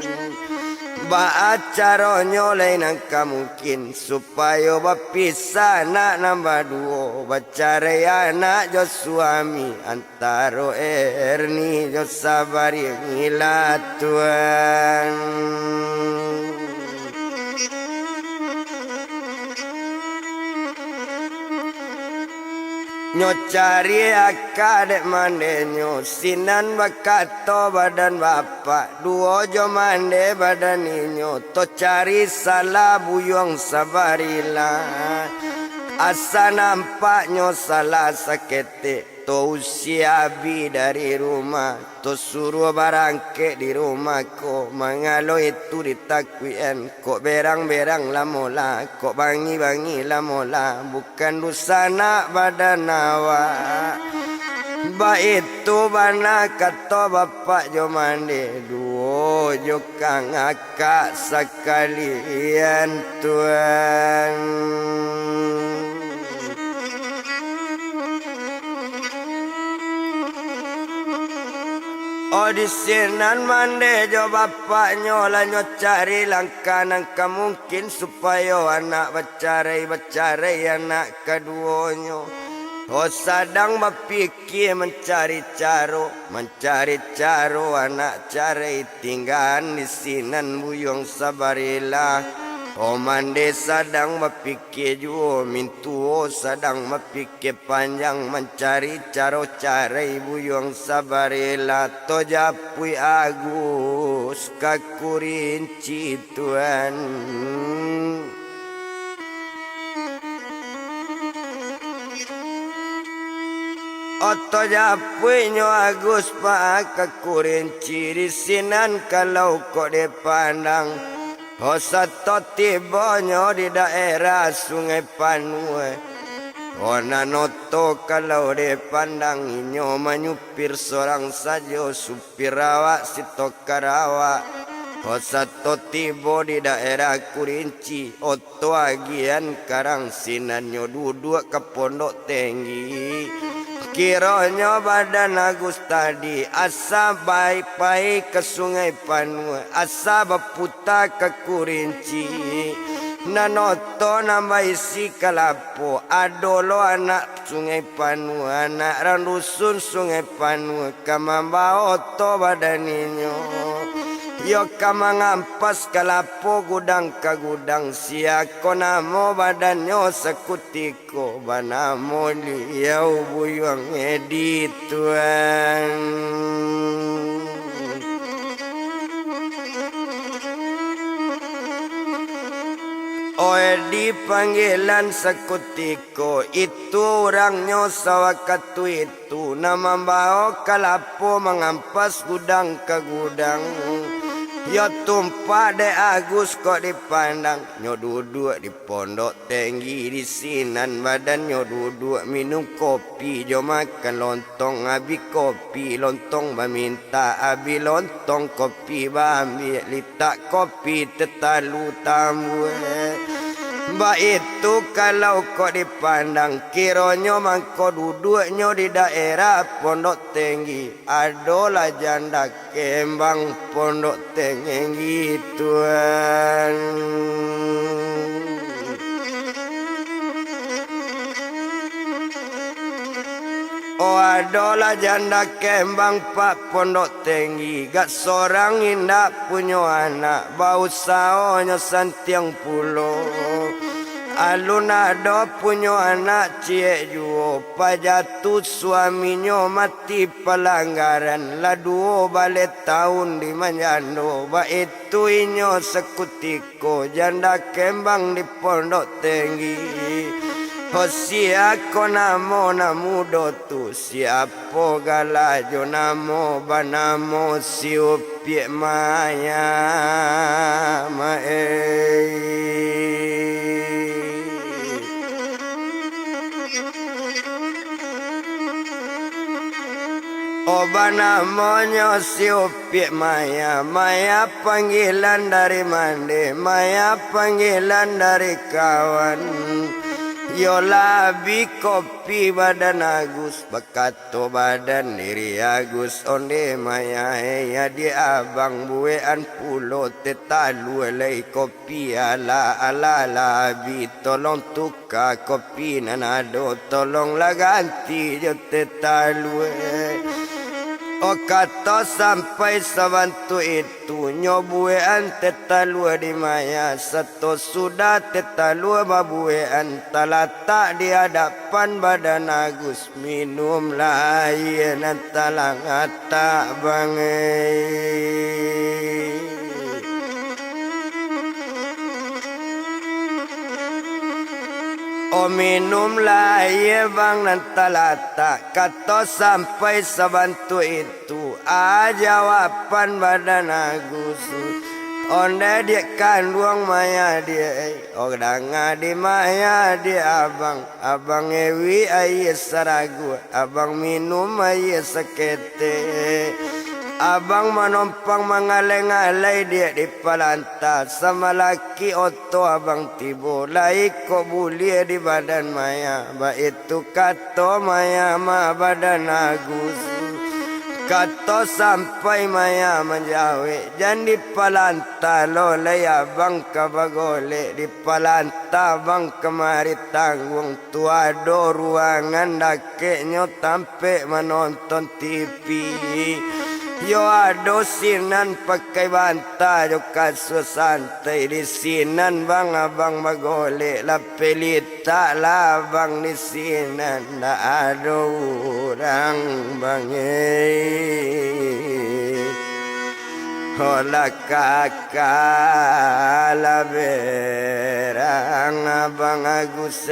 ba acaronyo lain angka mungkin supaya bapisa nak nambah duo bacare anak jo suami antaro Erni jo Sabari ngilat Tuhan. Nyo cari akadek mande nyo sinan bakato badan bapak duo jo mande badan inyo to cari salah buyong Sabarila asa nampak nyo salah sakete to usia bi dari rumah to suruh barangke di rumah ko mangalo itu ditakwien kok berang-berang lah mola kok bangi-bangi lah mola bukan dosa nak badan awak ba itu bana kata bapak jo mande duo jo kang akak sekalian Tuhan. Oh di sinan mande jo bapaknya lah nyo cari langkah nangka mungkin supaya anak bercarai anak keduanya. Oh sadang berfikir mencari caro anak cari tinggal di sinan buyung Sabarila. Oh mande sadang berfikir juga mintu sadang berfikir panjang mencari cara buyung Sabarila to japui Agus kakurinci Tuhan. Oto japui nyo Agus pak kakurinci di sinan kalau kok dipandang. Oh satu tibonyo di daerah Sungai Panue. Oh nanoto kalau dipandang inyo menyupir seorang saja supir awak sito karawak. Oh satu tibo di daerah Kurinci. Oto agian karang sinanyo duduk ke pondok tinggi. Kiranya badan Agus tadi asa baik-baik ke Sungai Panue asa baputa ke Kurinci nanoto nama isi kalapo adolo anak Sungai Panue anak randusun Sungai Panue kamamba oto badaninyo yo kamangampas kalapo gudang ka gudang siako namo badanyo sekutiko banamo liau buyong edi Tuhan. Di panggilan sekutiko itu orangnya sawakatu itu nama bawa kalapo mengampas gudang ke gudang Yo tumpah de Agus kok dipandang. Nyo duduk di pondok tinggi di sinan badan. Nyo duduk minum kopi. Jo makan lontong abi kopi. Lontong minta abi lontong kopi ambil. Litak kopi tetalu tamu. Ba itu kalau kok dipandang kironyo mangko duduknya di daerah pondok tinggi. Adolah janda kembang pondok tinggi tuan. Oh adolah janda kembang pak pondok tinggi. Gak seorang indah punya anak. Bau saonyo santiang pulau. Alun ada punya anak cie juo. Pajatu suaminya mati pelanggaran. Laduo balik tahun di Manjando. Ba itu inyo sekutiko. Janda kembang di pondok tinggi. Hosia ko namo namudo tu siapo galajo namo banamo siupie maya Oba namanya siupie maya. Maya panggilan dari mande. Maya panggilan dari kawan. Yo labi kopi badan Agus. Bekato badan diri Agus. Onde maya ya di abang buean pulo. Tetalu lay kopi ala labi. Tolong tuka kopi nanado. Tolonglah ganti jo tetalu. O kata sampai sabantu itu nyobuean tetalu di maya. Satu sudah tetalu babuean talata di hadapan badan Agus. Minumlah air talang ata bangai. O minumlah air bang nantalata. Kata sampai sabantu itu jawapan badan Agus. Onde dia kandung maya dia. Orang di maya dia abang. Abang ewi air saragu. Abang minum air sekete. Abang menompang mengalai-ngalai dia di palanta. Sama laki oto abang tibo. Lai kok bulir di badan maya. Ba itu kata maya ma badan Agus. Kata sampai maya menjawe. Jangan di palanta lo lai abang kabagole. Di palanta abang kemari tanggung. Tua do ruangan dakeknya tampe menonton TV. Yo ado sinan pakai bantal. Yo kasus santai di sinan bang abang bagole. La pelita lah bang di sinan. Ndak ada orang bang Hola kakak la berang abang Agus